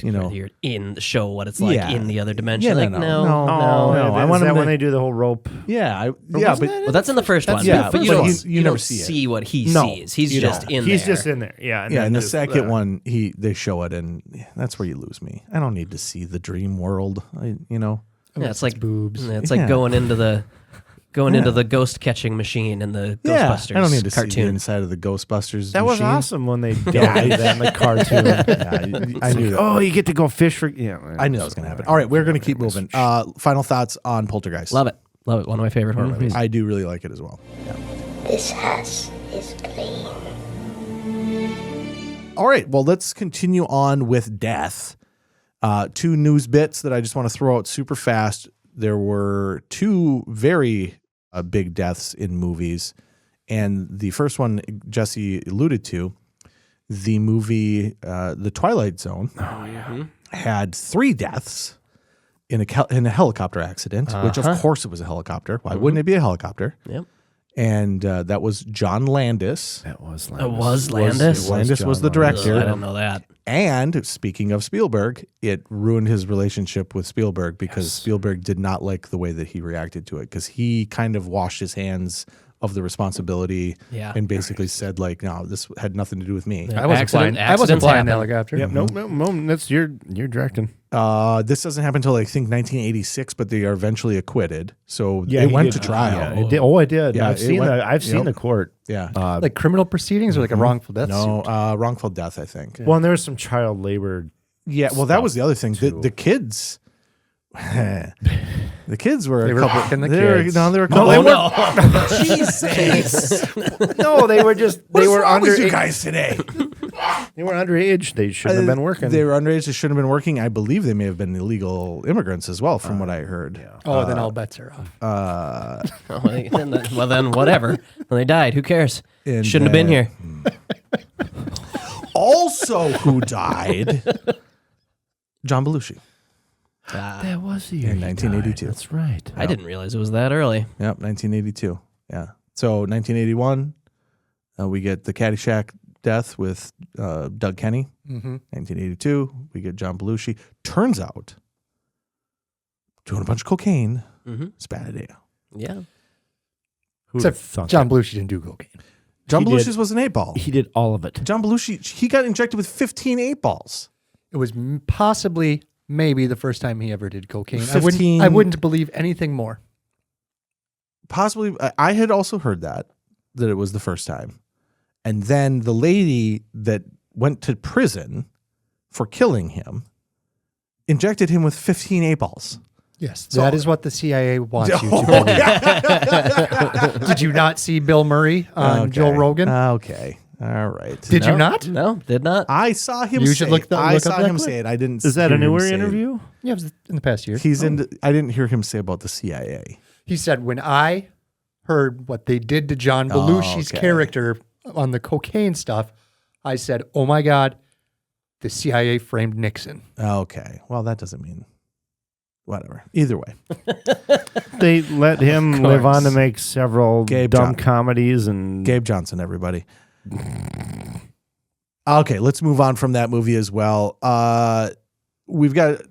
You're in the show what it's like in the other dimension. Yeah, like, no. I want that when they do the whole rope. Yeah, Well, that's in the first one. Yeah, but you but don't, you never don't see it. see what he No, sees. He's you just don't. in there. He's just in there. Yeah. And yeah. then In the just, second one, they show it, and that's where you lose me. I don't need to see the dream world. Yeah, it's like boobs. It's like going into the into the ghost catching machine in the Ghostbusters I don't need to cartoon. see the inside of the Ghostbusters. That was machine. awesome when they did that in the cartoon. I knew that. Oh, you get to go fish for. Yeah, I knew that was going to happen. All right, we're going to keep moving. Final thoughts on Poltergeist. Love it. One of my favorite horror movies. I do really like it as well. Yeah. This house is clean. All right, well, let's continue on with death. 2 news bits that I just want to throw out super fast. There were 2 very big deaths in movies. And the first one Jesse alluded to, the movie The Twilight Zone had 3 deaths in a helicopter accident, which of course it was a helicopter. Why wouldn't it be a helicopter? Yep. And that was John Landis. That was It was Landis? Landis was the director. I don't know that. And speaking of Spielberg, it ruined his relationship with Spielberg because Spielberg did not like the way that he reacted to it because he kind of washed his hands of the responsibility and basically said like, no, this had nothing to do with me. I wasn't flying. I wasn't flying the helicopter. Yep. No, that's you're directing. This doesn't happen until I think 1986, but they are eventually acquitted. So it went to trial. It did. Oh, I did. Yeah, I've seen the court. Yeah. Like criminal proceedings or like a wrongful death No, suit? wrongful death, I think. Well, and there was some child labor. Yeah, well, that was the other thing. The kids... the kids were They a were couple. fucking the they were- kids. No, they were. No, Couple, they were. Jesus! No, they were just. What's They were wrong under. with you guys today? They were underage. They shouldn't have been working. They were underage. They shouldn't have been working. I believe they may have been illegal immigrants as well, from what I heard. Oh, then all bets are off. Well, then whatever. When they died, who cares? And, Shouldn't have been here. Also, who died? John Belushi That was the year in he 1982. died. That's right. I didn't realize it was that early. Yep, 1982. Yeah. So 1981, we get the Caddyshack death with Doug Kenny. 1982, we get John Belushi. Turns out, doing a bunch of cocaine is a bad idea. Yeah. Except John Belushi didn't do cocaine. John He Belushi's did. was an 8-ball. He did all of it. John Belushi, he got injected with 15 8-balls. It was possibly, maybe the first time he ever did cocaine. 15 I wouldn't believe anything more. Possibly, I had also heard that it was the first time. And then the lady that went to prison for killing him injected him with 15 8-balls. Yes, that is what the CIA wants you to believe. Did you not see Bill Murray on Joe Rogan? Okay. All right. Did you not? No, did not. I saw him You say should it. look I up saw that him clip. say it. I didn't Is that a hear him newer say it. interview? Yeah, it was in the past year. He's in. I didn't hear him say about the CIA. He said, when I heard what they did to John Belushi's okay. character on the cocaine stuff, I said, oh my God, the CIA framed Nixon. Okay. Well, that doesn't mean whatever. Either way. They let him live on to make several Gabe dumb John- comedies and Gabe Johnson, everybody. Okay, let's move on from that movie as well. We've got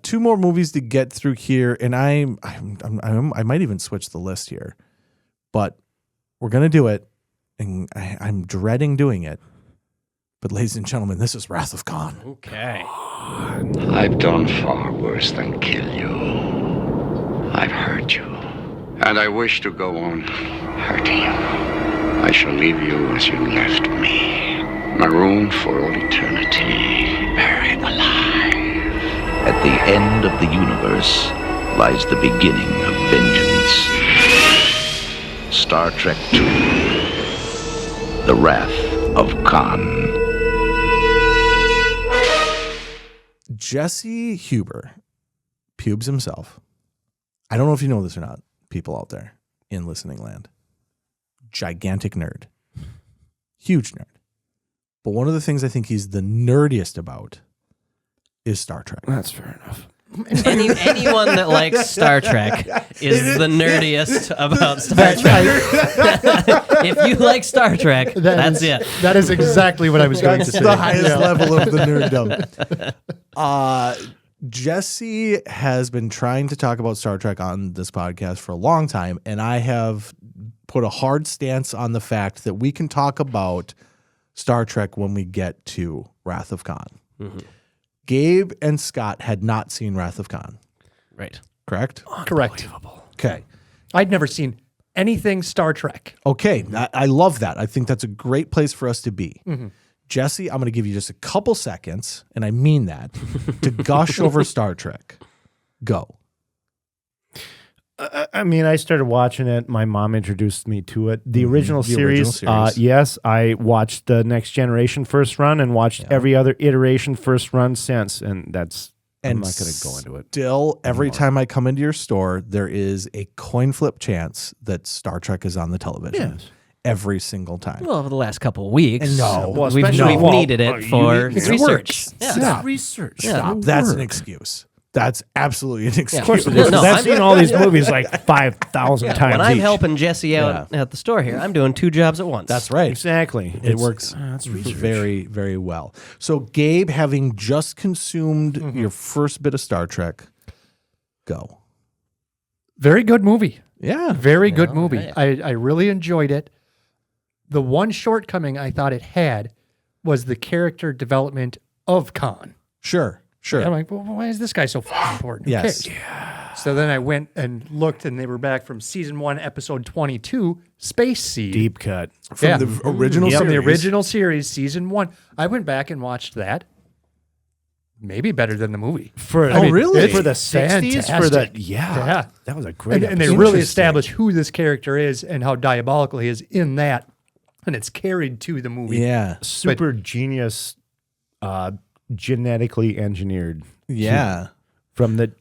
2 more movies to get through here, and I might even switch the list here, but we're gonna do it, and I'm dreading doing it. But ladies and gentlemen, this is Wrath of Khan. Okay. I've done far worse than kill you. I've hurt you. And I wish to go on hurting you. I shall leave you as you left me. Marooned for all eternity. Buried alive. At the end of the universe lies the beginning of vengeance. Star Trek II. The Wrath of Khan. Jesse Huber, Pubes himself. I don't know if you know this or not, people out there in listening land. Gigantic nerd. Huge nerd. But one of the things I think he's the nerdiest about is Star Trek. That's fair enough. Anyone that likes Star Trek is the nerdiest about Star Trek. If you like Star Trek, that's it. That is exactly what I was going to say. That's the highest level of the nerddom. Jesse has been trying to talk about Star Trek on this podcast for a long time, and I have put a hard stance on the fact that we can talk about Star Trek when we get to Wrath of Khan. Mm-hmm. Gabe and Scott had not seen Wrath of Khan. Right. Correct? Correct. Okay. I'd never seen anything Star Trek. Okay. I love that. I think that's a great place for us to be. Mm-hmm. Jesse, I'm going to give you just a couple seconds, and I mean that, to gush over Star Trek. Go. I mean, I started watching it. My mom introduced me to it. The original series. Yes, I watched the Next Generation first run and watched every other iteration first run since, and that's. I'm not going to go into it. Still, every time I come into your store, there is a coin flip chance that Star Trek is on the television. Yes. Every single time. Well, over the last couple of weeks, we've needed it for research. Stop. Research. Stop. That's an excuse. That's absolutely an excuse. Of course it is. I've seen all these movies like 5,000 times. When I'm each. helping Jesse out at the store here, I'm doing 2 jobs at once. That's right. Exactly. It works very, very well. So, Gabe, having just consumed your first bit of Star Trek, go. Very good movie. Yeah. Very good movie. Right. I really enjoyed it. The one shortcoming I thought it had was the character development of Khan. Sure. I'm like, well, why is this guy so important? Yes. Yeah. So then I went and looked, and they were back from season 1, episode 22, Space Seed. Deep cut. From the original series. From the original series, season 1. I went back and watched that. Maybe better than the movie. Really? For the 60s? Fantastic. Yeah. That was a great And they really established who this character is and how diabolical he is in that. And it's carried to the movie. Yeah. Super genius, genetically engineered. Yeah. From the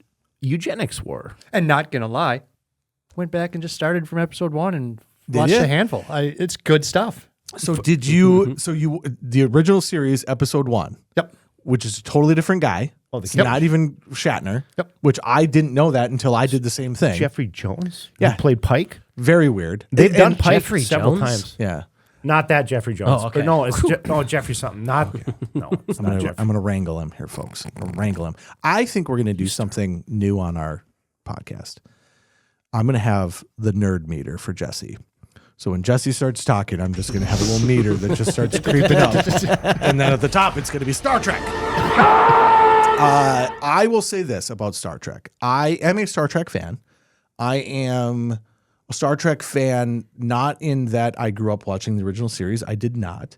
eugenics war. And not going to lie, went back and just started from episode 1 and watched a handful. It's good stuff. So did you, the original series, episode 1. Yep. Which is a totally different guy. It's not even Shatner. Yep. Which I didn't know that until I did the same thing. Jeffrey Jones? Yeah. Who played Pike? Very weird. They've done Pike Jeffrey several Jones? times. Yeah. Not that Jeffrey Jones. Oh, okay. But no, it's Jeffrey something. It's not Jeffrey. I'm going to wrangle him here, folks. I'm going to wrangle him. I think we're going to do something new on our podcast. I'm going to have the nerd meter for Jesse. So when Jesse starts talking, I'm just going to have a little meter that just starts creeping up. And then at the top, it's going to be Star Trek. I will say this about Star Trek. I am a Star Trek fan. I am a Star Trek fan, not in that I grew up watching the original series. I did not.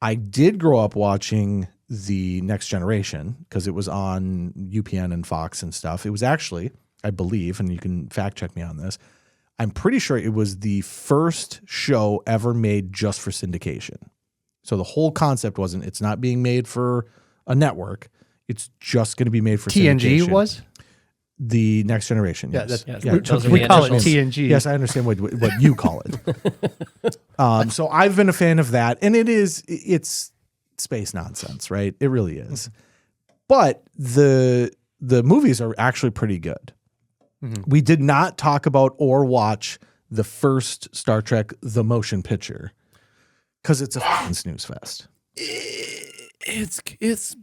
I did grow up watching the Next Generation because it was on UPN and Fox and stuff. It was actually, I believe, and you can fact check me on this, I'm pretty sure it was the first show ever made just for syndication. So the whole concept wasn't, it's not being made for a network. It's just going to be made for TNG syndication. was? The Next Generation, yes. We call it TNG. Yes, I understand what you call it. So I've been a fan of that, and it's space nonsense, right? It really is. But the movies are actually pretty good. Mm-hmm. We did not talk about or watch the first Star Trek, the motion picture, because it's a fucking snooze fest. It's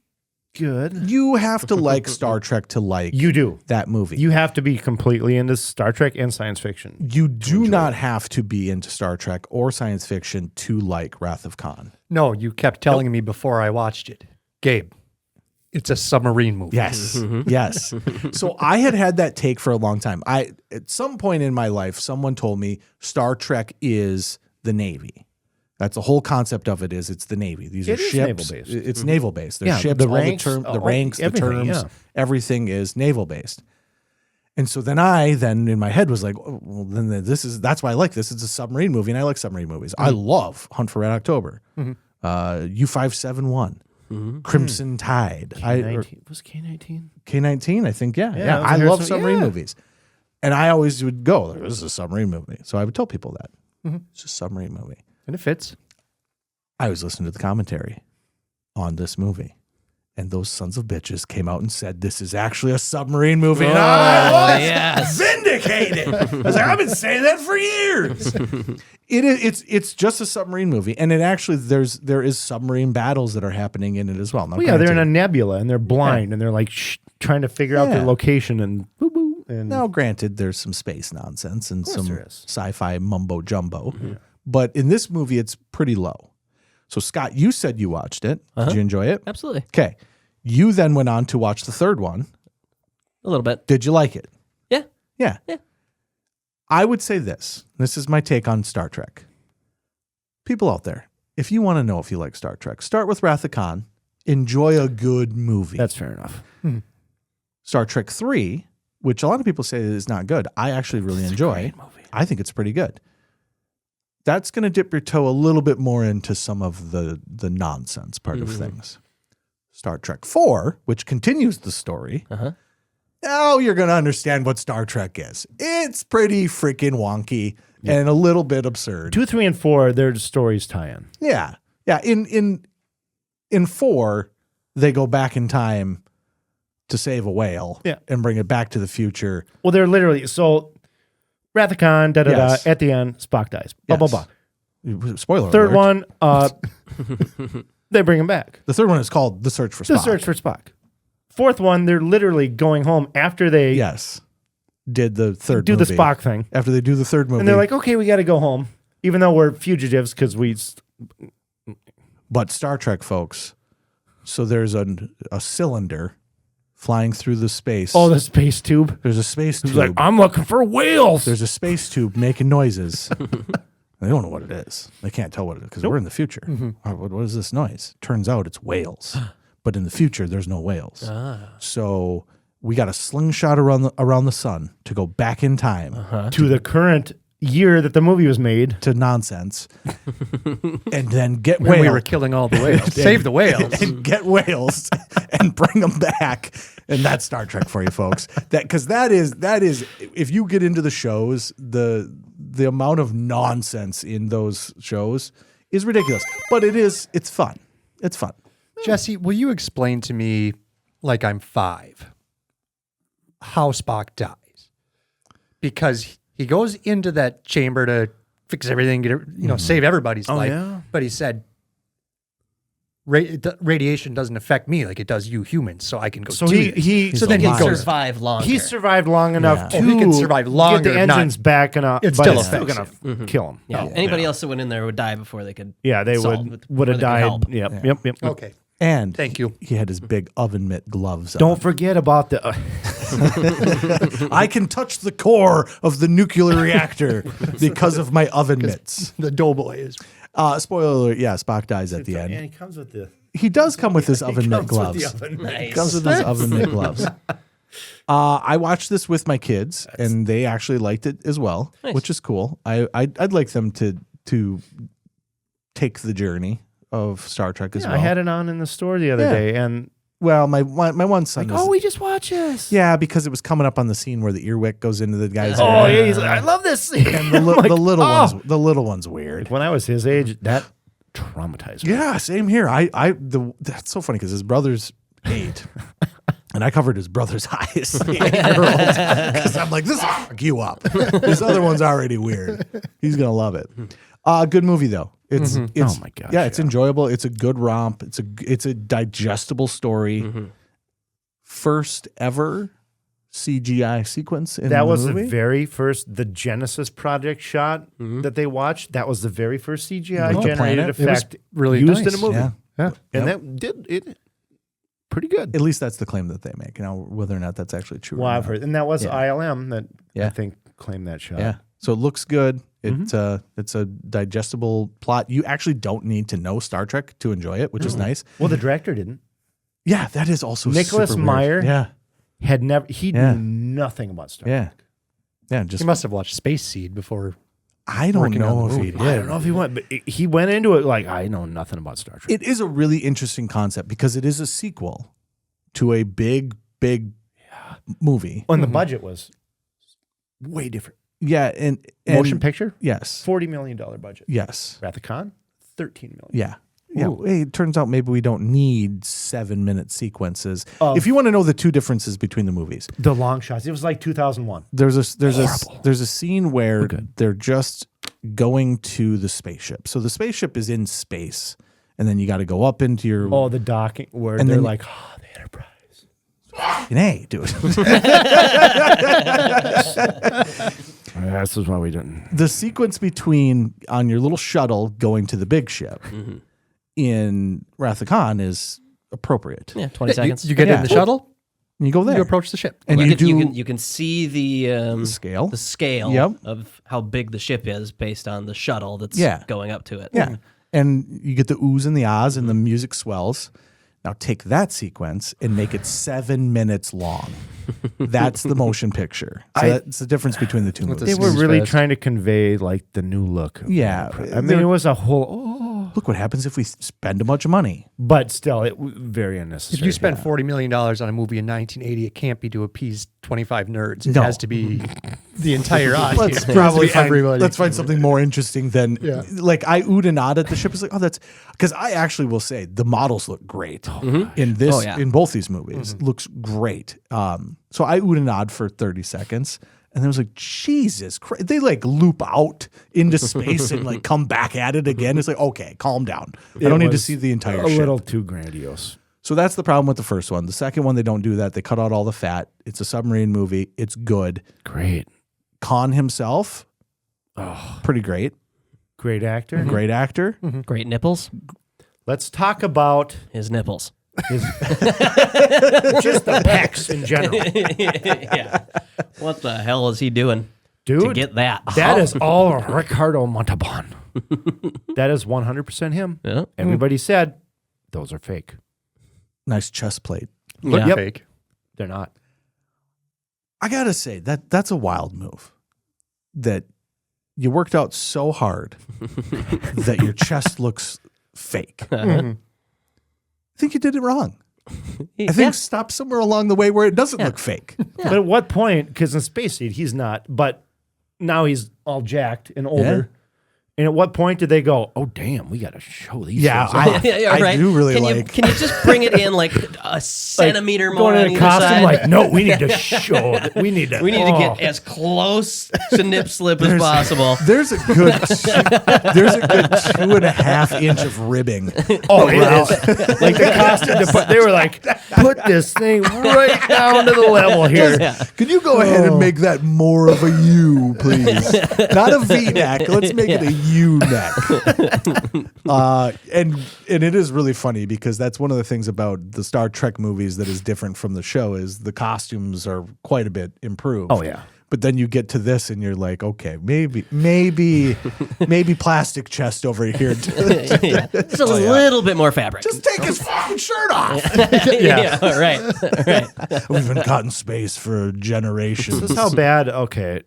good. You have to like Star Trek to like that movie. You have to be completely into Star Trek and science fiction. You do not have to be into Star Trek or science fiction to like Wrath of Khan. No, you kept telling me before I watched it. Gabe, it's a submarine movie. Yes. Yes. So I had that take for a long time. At some point in my life, someone told me Star Trek is the Navy. That's the whole concept of it. It's the Navy. These are ships. Naval-based. It's naval based. There's ships, the all ranks, the ranks, the terms, yeah. everything is naval based. And so then I in my head was like, oh, well, then that's why I like this. It's a submarine movie, and I like submarine movies. I love Hunt for Red October, U-571, Crimson Tide. Was K-19? K-19, I think. Yeah. I love submarine movies, and I always would go, "This is a submarine movie." So I would tell people that it's a submarine movie. And it fits. I was listening to the commentary on this movie, and those sons of bitches came out and said, this is actually a submarine movie. And I was vindicated. I was like, I've been saying that for years. It's just a submarine movie. And it actually, there is submarine battles that are happening in it as well. Well, yeah, they're in a nebula, and they're blind, and they're like trying to figure out their location, and boo-boo. And now, granted, there's some space nonsense and some sci-fi mumbo jumbo. Mm-hmm. But in this movie, it's pretty low. So, Scott, you said you watched it. Did you enjoy it? Absolutely. Okay. You then went on to watch the third one. A little bit. Did you like it? Yeah. Yeah. I would say this. This is my take on Star Trek. People out there, if you want to know if you like Star Trek, start with Wrath of Khan. Enjoy a good movie. That's fair enough. Star Trek 3, which a lot of people say is not good, I actually really enjoy. I think it's pretty good. That's going to dip your toe a little bit more into some of the nonsense part of things. Star Trek 4, which continues the story. Now you're going to understand what Star Trek is. It's pretty freaking wonky and a little bit absurd. 2, 3, and 4, their stories tie in. Yeah. Yeah. In 4, they go back in time to save a whale and bring it back to the future. Well, they're literally, so Wrath of Khan, at the end, Spock dies. Blah, blah, blah. Spoiler Third alert. one, they bring him back. The third one is called The Search for Spock. The Search for Spock. Fourth one, they're literally going home after they did the third do movie. the Spock thing. After they do the third movie. And they're like, okay, we got to go home, even though we're fugitives because we... But Star Trek, folks, so there's a cylinder flying through the space. Oh, the space tube. There's a space tube. He's like, I'm looking for whales. There's a space tube making noises. They don't know what it is. They can't tell what it is because we're in the future. What is this noise? Turns out it's whales. But in the future, there's no whales. So we got a slingshot around the sun to go back in time. To the current year that the movie was made. To nonsense. And then get when whales. we were killing all the whales. Save the whales. And get whales and bring them back. And that's Star Trek for you folks. Because that is if you get into the shows, the amount of nonsense in those shows is ridiculous. But it's fun. It's fun. Jesse, will you explain to me, like I'm 5, how Spock dies? Because he goes into that chamber to fix everything, save everybody's life. Yeah. But he said, radiation doesn't affect me like it does you humans, so I can go. So then he survive longer. He survived long enough to he can survive longer. Get the engines back enough. It's still going to kill him. Yeah. Anybody else that went in there would die before they could. Yeah, they would have died. Yep. Okay. And thank you. He had his big oven mitt gloves on. Don't forget about the... I can touch the core of the nuclear reactor because of my oven mitts. The doughboy is... Spoiler alert, Spock dies at the end. And he comes with the... He does come with his oven mitt gloves. Nice. Comes with his oven mitt gloves. I watched this with my kids, and they actually liked it as well, which is cool. I'd like them to take the journey of Star Trek as well. I had it on in the store the other day, and well, my one son was, we just watch this. Yeah, because it was coming up on the scene where the earwick goes into the guy's ear. Yeah, he's like, I love this scene. And the little one's weird. When I was his age, that traumatized me. Yeah, same here. That's so funny because his brother's 8. And I covered his brother's eyes, the 8-year-old, because I'm like, this will fuck you up. This other one's already weird. He's gonna love it. Good movie though. It's oh my gosh. Yeah, it's enjoyable. It's a good romp. It's a digestible story. First ever CGI sequence in that the was movie. the very first the Genesis project shot that they watched. That was the very first CGI generated effect really used nice. in a movie. Yeah. And that did it pretty good. At least that's the claim that they make. Now, whether or not that's actually true. Well, or I've not. heard, and that was ILM that I think claimed that shot. Yeah. So it looks good. It's a digestible plot. You actually don't need to know Star Trek to enjoy it, which is nice. Well, the director didn't. Yeah, that is also Nicholas super Meyer. weird. Had never. He knew nothing about Star Trek. Yeah. Just He must have watched Space Seed before. I don't know if he did. I don't know if he went, but he went into it like, I know nothing about Star Trek. It is a really interesting concept because it is a sequel to a big movie. And the budget was way different. Yeah, and Motion picture? Yes. $40 million budget. Yes. Wrath of Khan? $13 million. Yeah. Yeah. Hey, it turns out maybe we don't need 7-minute sequences. If you want to know the two differences between the movies. The long shots. It was like 2001. There's a scene where they're just going to the spaceship. So the spaceship is in space, and then you got to go up into your the docking where and they're then, like, the Enterprise. Hey, dude. This is why we didn't. The sequence between on your little shuttle going to the big ship in Wrath of Khan is appropriate. Yeah, 20 seconds. You get in the shuttle, and you go there. You approach the ship, and you can see the scale, of how big the ship is based on the shuttle that's going up to it. Yeah, and you get the oohs and the ahs, and the music swells. Now take that sequence and make it 7 minutes long. That's the motion picture. So that's the difference between the two movies. They were really trying to convey like the new look. I mean, it was a whole. Look what happens if we spend a bunch of money. But still, it very unnecessary. If you spend $40 million on a movie in 1980, it can't be to appease 25 nerds. It has to be the entire audience. Let's find something more interesting than like I oohed and ahed at the ship. It's like, that's because I actually will say the models look great in this in both these movies. Looks great. So I oohed and ahed for 30 seconds. And then I was like, Jesus Christ. They like loop out into space and like come back at it again. It's like, okay, calm down. I don't need to see the entire ship. A little too grandiose. So that's the problem with the first one. The second one, they don't do that. They cut out all the fat. It's a submarine movie. It's good. Great. Khan himself, pretty great. Great actor. Great actor. Great nipples. Let's talk about his nipples. Just the pecs in general. Yeah. What the hell is he doing, dude? To get that? That is all Ricardo Montalban. That is 100% him. Yeah. Everybody said those are fake. Nice chest plate. Look fake. They're not. I gotta say that's a wild move. That you worked out so hard that your chest looks fake. I think you did it wrong. I think stop somewhere along the way where it doesn't look fake. But at what point, because in Space Seed, he's not, but now he's all jacked and older. And at what point did they go, oh, damn, we got to show these things off. I do really Can you just bring it in like a centimeter more on going in a either costume side? like, no, we need to show. We need to get as close to nip slip as possible. There's a good 2.5 inch of ribbing. Oh, it is. Like the costume, they were like, put this thing right down to the level here. Can you go ahead and make that more of a U, please? Not a V-neck. Let's make it a U-neck. And it is really funny because that's one of the things about the Star Trek movies that is different from the show is the costumes are quite a bit improved. Oh, yeah. But then you get to this and you're like, okay, maybe plastic chest over here. Just a little bit more fabric. Just take his fucking shirt off. Right. We've been caught in space for generations. This is how bad. Okay.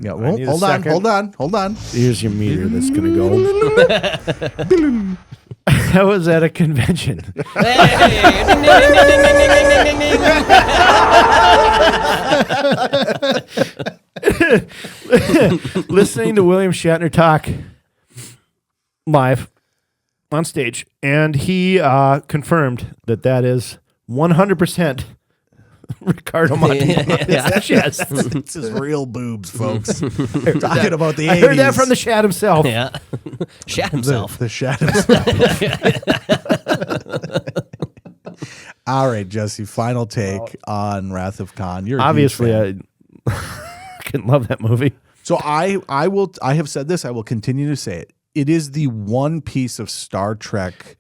Yeah. Well, hold on. Here's your meter that's gonna go. I was at a convention. Listening to William Shatner talk live on stage, and he confirmed that is 100% Ricardo Montalban. Yes. It's his real boobs, folks. They're talking about the 80s. I heard that from the Shat himself. Yeah. Shat himself. The Shat himself. All right, Jesse, final take on Wrath of Khan. You're obviously I can love that movie. So I have said this, I will continue to say it. It is the one piece of Star Trek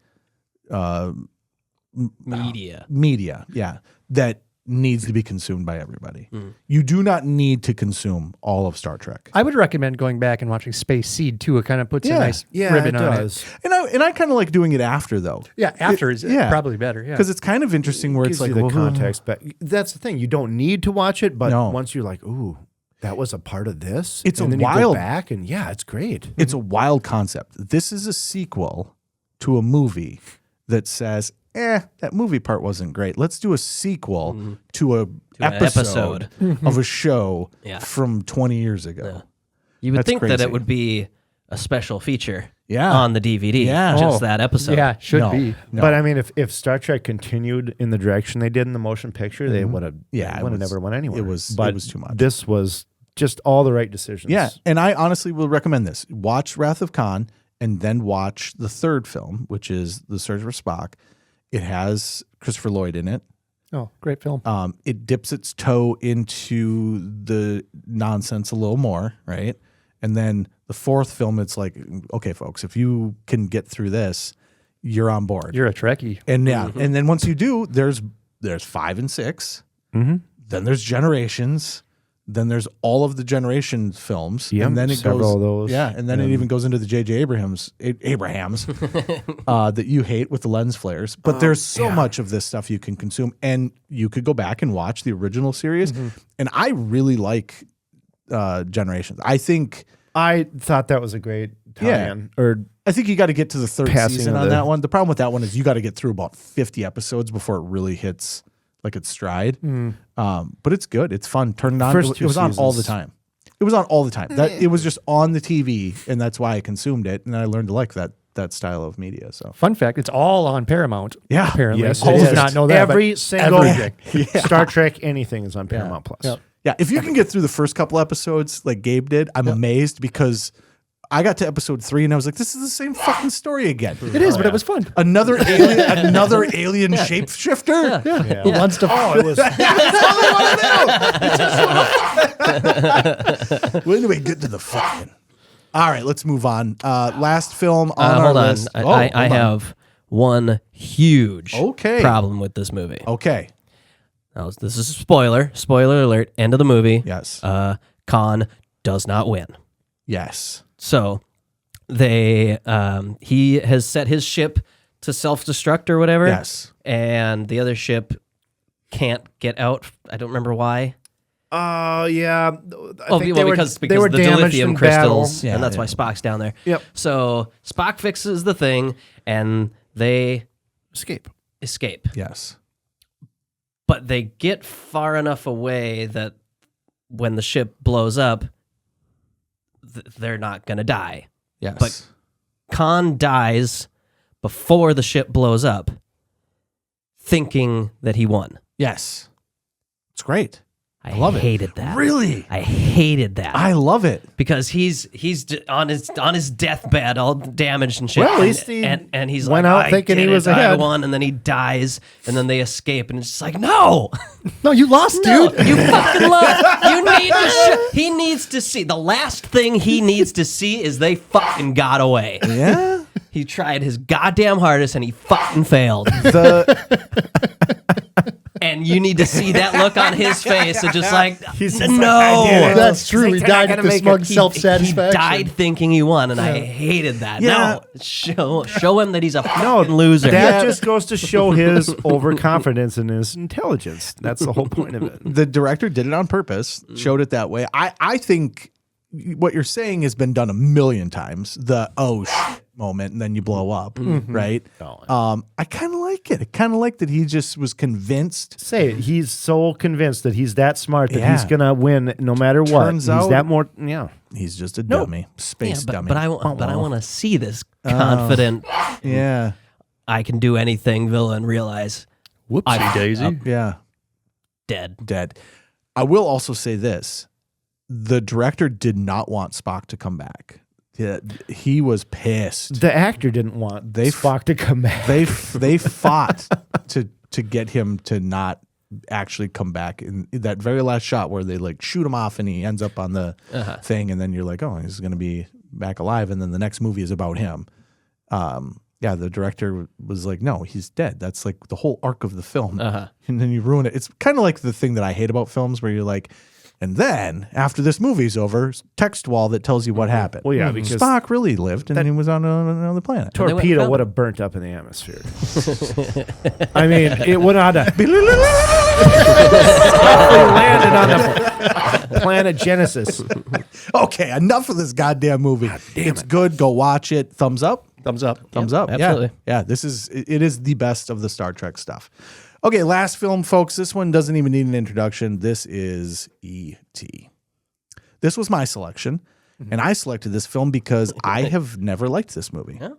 media, yeah, that needs to be consumed by everybody. You do not need to consume all of Star Trek. I would recommend going back and watching Space Seed too. It kind of puts a nice ribbon on it. And I kind of like doing it after though. Yeah, after is probably better. Yeah, because it's kind of interesting where it's like the context. But that's the thing; you don't need to watch it, but once you're like, ooh, that was a part of this. It's and a then wild you go back, and it's great. It's a wild concept. This is a sequel to a movie that says, that movie part wasn't great. Let's do a sequel to an episode of a show from 20 years ago. Yeah. You would think that it would be a special feature on the DVD. Yeah. Just that episode. Yeah, should be. No. But I mean, if Star Trek continued in the direction they did in the motion picture, they would have never went anywhere. It was too much. This was just all the right decisions. Yeah, and I honestly will recommend this. Watch Wrath of Khan and then watch the third film, which is The Search for Spock. It has Christopher Lloyd in it. Oh, great film. It dips its toe into the nonsense a little more, right? And then the fourth film, it's like, okay, folks, if you can get through this, you're on board. You're a Trekkie. And and then once you do, there's 5 and 6. Then there's Generations. Then there's all of the Generation films, and then it goes. Of those. Yeah, and then it even goes into the J.J. Abrahams that you hate with the lens flares. But there's so much of this stuff you can consume, and you could go back and watch the original series. And I really like Generations. I thought that was a great tie-in. Or I think you got to get to the third season on the- that one. The problem with that one is you got to get through about 50 episodes before it really hits like its stride. But it's good. It's fun. Turn it on. First It was on all the seasons. time. It was on all the time. It was just on the TV, and that's why I consumed it. And I learned to like that style of media. So Fun fact, it's all on Paramount. Yeah. Apparently. Yes, I it did is. not know that. Every but single everything. Star Trek, anything is on Paramount Plus. Yep. yeah, if you can get through the first couple episodes like Gabe did, I'm amazed because I got to episode 3 and I was like, this is the same fucking story again. It is, but it was fun. Another alien shapeshifter. Yeah. Who wants to? Oh, it was. When do we get to the fucking? All right, let's move on. Last film on our hold on. list. I have one huge Okay. problem with this movie. Okay. Now, this is a spoiler. Spoiler alert. End of the movie. Yes. Khan does not win. Yes. So he has set his ship to self-destruct or whatever. Yes. And the other ship can't get out. I don't remember why. Oh, yeah. Because they were the damaged dilithium in crystals, battle. and that's why Spock's down there. Yep. So Spock fixes the thing, and they Escape. Yes. But they get far enough away that when the ship blows up, they're not going to die. Yes. But Khan dies before the ship blows up, thinking that he won. Yes. It's great. I love it. hated that. Really? I hated that. I love it. Because he's on his deathbed, all damaged and shit. Well, at least he and he's went like, out thinking he was I ahead. won, and then he dies, and then they escape, and it's just like, no, No, you lost, no, dude. you fucking lost. You need to. He needs to see. The last thing he needs to see is they fucking got away. Yeah. He tried his goddamn hardest, and he fucking failed. And you need to see that look on his face of just like, He's just no. like, I did it. That's true. He died at the smug He self-satisfaction. died thinking he won, and I hated that. Yeah. No, show him that he's a fucking loser. That just goes to show his overconfidence and his intelligence. That's the whole point of it. The director did it on purpose, showed it that way. I think what you're saying has been done a million times. The shit moment, and then you blow up, right? I kind of like it. I kind of like that he just was convinced. Say it. He's so convinced that he's that smart that Yeah. he's gonna win no matter what. Turns He's out- that more. Yeah. He's just a dummy, space dummy. But I want to see this confident, yeah, I can do anything villain realize Whoopsie daisy. yeah. Dead. I will also say this. The director did not want Spock to come back. He was pissed. The actor didn't want Spock to come back. They fought to get him to not actually come back in that very last shot where they like shoot him off and he ends up on the thing, and then you're like, oh, he's going to be back alive, and then the next movie is about him. The director was like, no, he's dead. That's like the whole arc of the film. And then you ruin it. It's kind of like the thing that I hate about films where you're like, and then after this movie's over, text wall that tells you what happened. Well, yeah, because Spock really lived and he was on another planet. Torpedo would have burnt up in the atmosphere. I mean, it would have landed on the planet Genesis. Okay, enough of this goddamn movie. It's good. Go watch it. Thumbs up. Thumbs up. Thumbs up. Absolutely. Yeah. It is the best of the Star Trek stuff. Okay, last film, folks. This one doesn't even need an introduction. This is E.T. This was my selection, and I selected this film because I have never liked this movie. Huh?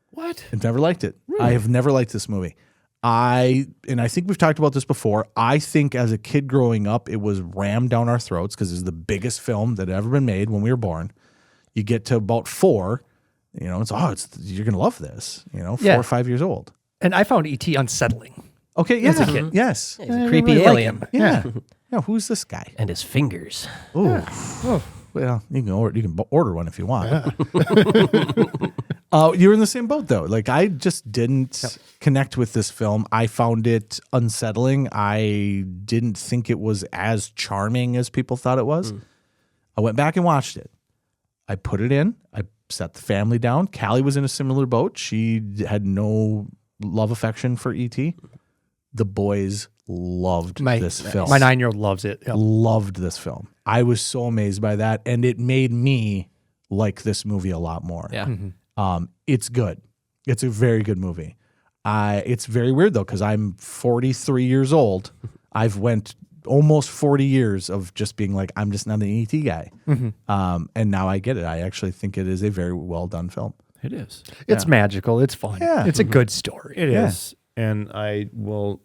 What? I've never liked it. Really? I have never liked this movie. I think we've talked about this before. I think as a kid growing up, it was rammed down our throats because it's the biggest film that had ever been made when we were born. You get to about 4, you're going to love this, 4 or 5 years old. And I found E.T. unsettling. Okay, yeah. As a kid. Yes. He's a creepy alien. Yeah. Who's this guy? And his fingers. Ooh. Oh. Well, you can order one if you want. You're in the same boat though. Like I just didn't connect with this film. I found it unsettling. I didn't think it was as charming as people thought it was. I went back and watched it. I put it in. I set the family down. Callie was in a similar boat. She had no love affection for E.T. The boys loved this film. My 9-year-old loves it. Yep. Loved this film. I was so amazed by that, and it made me like this movie a lot more. Yeah. It's good. It's a very good movie. It's very weird though because I'm 43 years old. I've went almost 40 years of just being like, I'm just not an E.T. guy. And now I get it. I actually think it is a very well done film. It is. It's magical. It's fun. Yeah. It's a good story. It is. And I will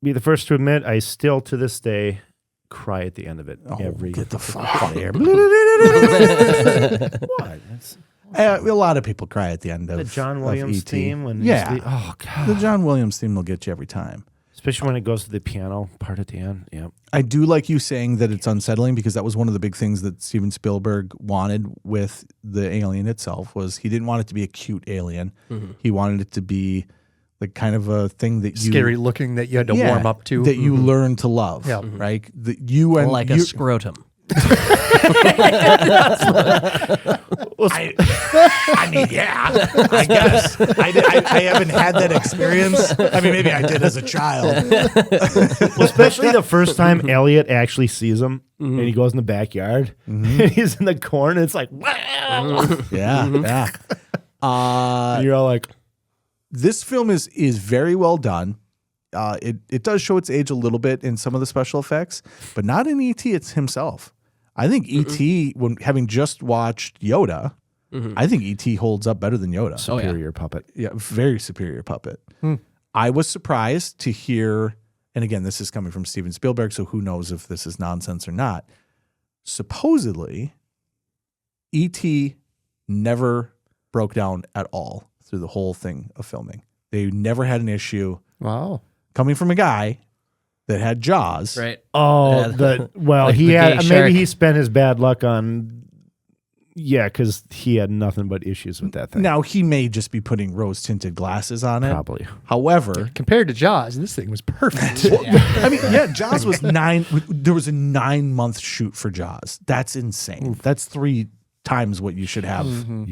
be the first to admit, I still to this day cry at the end of it. Get the fuck out of here. What? A lot of people cry at the end of the John Williams theme. When oh god, the John Williams theme will get you every time, especially when it goes to the piano part at the end. Yeah, I do like you saying that it's unsettling because that was one of the big things that Steven Spielberg wanted with the alien itself. Was he didn't want it to be a cute alien. He wanted it to be like kind of a thing that scary looking that you had to warm up to, that you learn to love. Yeah. Right. Like a scrotum. I guess I haven't had that experience. I mean, maybe I did as a child. Well, especially the first time Elliot actually sees him, and he goes in the backyard, and he's in the corn, and it's like, wow. Yeah. You're all like, this film is very well done. It does show its age a little bit in some of the special effects, but not in E.T. It's himself. I think E.T., when having just watched Yoda, I think E.T. holds up better than Yoda. Superior puppet. Yeah, very superior puppet. I was surprised to hear, and again, this is coming from Steven Spielberg, so who knows if this is nonsense or not. Supposedly, E.T. never broke down at all through the whole thing of filming. They never had an issue. Wow. Coming from a guy that had Jaws. Right. Oh, Like he the had gay shark. maybe he spent his bad luck on. Yeah, because he had nothing but issues with that thing. Now, he may just be putting rose-tinted glasses on it. Probably. However, compared to Jaws, this thing was perfect. I mean, yeah, Jaws was 9. There was a 9-month shoot for Jaws. That's insane. That's 3 times what you should have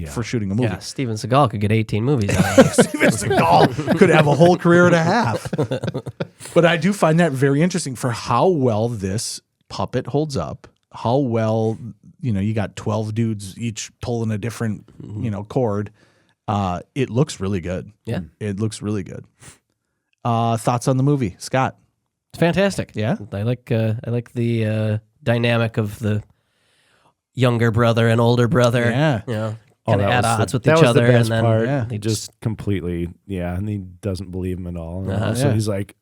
for shooting a movie. Yeah, Steven Seagal could get 18 movies out of it. Steven Seagal could have a whole career and a half. But I do find that very interesting for how well this puppet holds up, how well, you got 12 dudes each pulling a different, cord. It looks really good. Yeah. It looks really good. Thoughts on the movie, Scott? It's fantastic. Yeah. I like the dynamic of the younger brother and older brother. Yeah. Kind of at odds with that each was other. The best and then part. they Just completely, and he doesn't believe him at all. Uh-huh. So Yeah. he's like,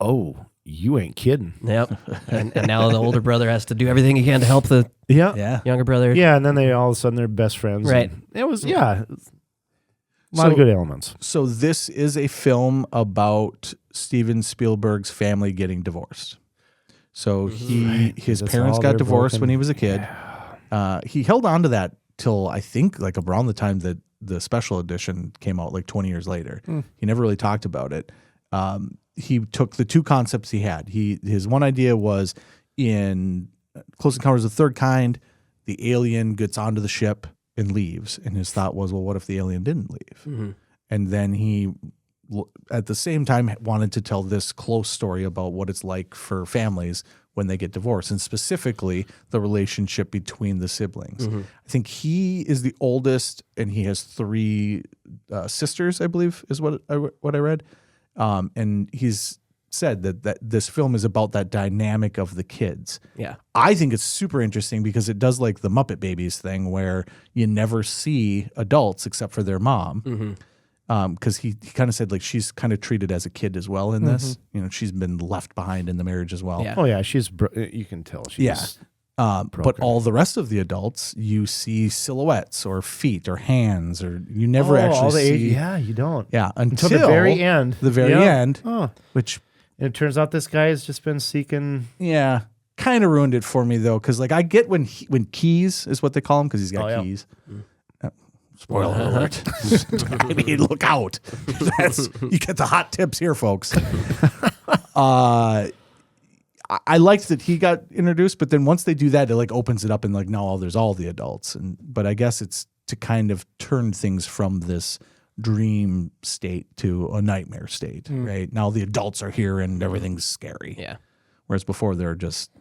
oh, you ain't kidding. Yep. And now the older brother has to do everything he can to help the younger brother. Yeah, and then they all of a sudden they're best friends. Right. It was, a lot of good elements. So this is a film about Steven Spielberg's family getting divorced. So his parents got divorced when he was a kid. Yeah. He held on to that till I think like around the time that the special edition came out, like 20 years later. He never really talked about it. He took the two concepts he had. His one idea was in Close Encounters of the Third Kind, the alien gets onto the ship and leaves. And his thought was, well, what if the alien didn't leave? Mm-hmm. And then he, at the same time, wanted to tell this close story about what it's like for families when they get divorced, and specifically the relationship between the siblings. Mm-hmm. I think he is the oldest, and he has 3 sisters, I believe, is what I read. And he's said that this film is about that dynamic of the kids. Yeah. I think it's super interesting because it does like the Muppet Babies thing where you never see adults except for their mom. Because he kind of said like she's kind of treated as a kid as well in this. You know, she's been left behind in the marriage as well. Yeah. Oh yeah, you can tell she's but all the rest of the adults, you see silhouettes or feet or hands, or you never actually see. Yeah, you don't. Yeah, until the very end. The very end, which and it turns out this guy has just been seeking. Yeah, kind of ruined it for me though, because like I get when Keys is what they call him because he's got keys. Spoiler alert! I mean, look out! You get the hot tips here, folks. I liked that he got introduced, but then once they do that, it like opens it up and like now there's all the adults, but I guess it's to kind of turn things from this dream state to a nightmare state. Right now, the adults are here and everything's scary. Yeah. Whereas before they're just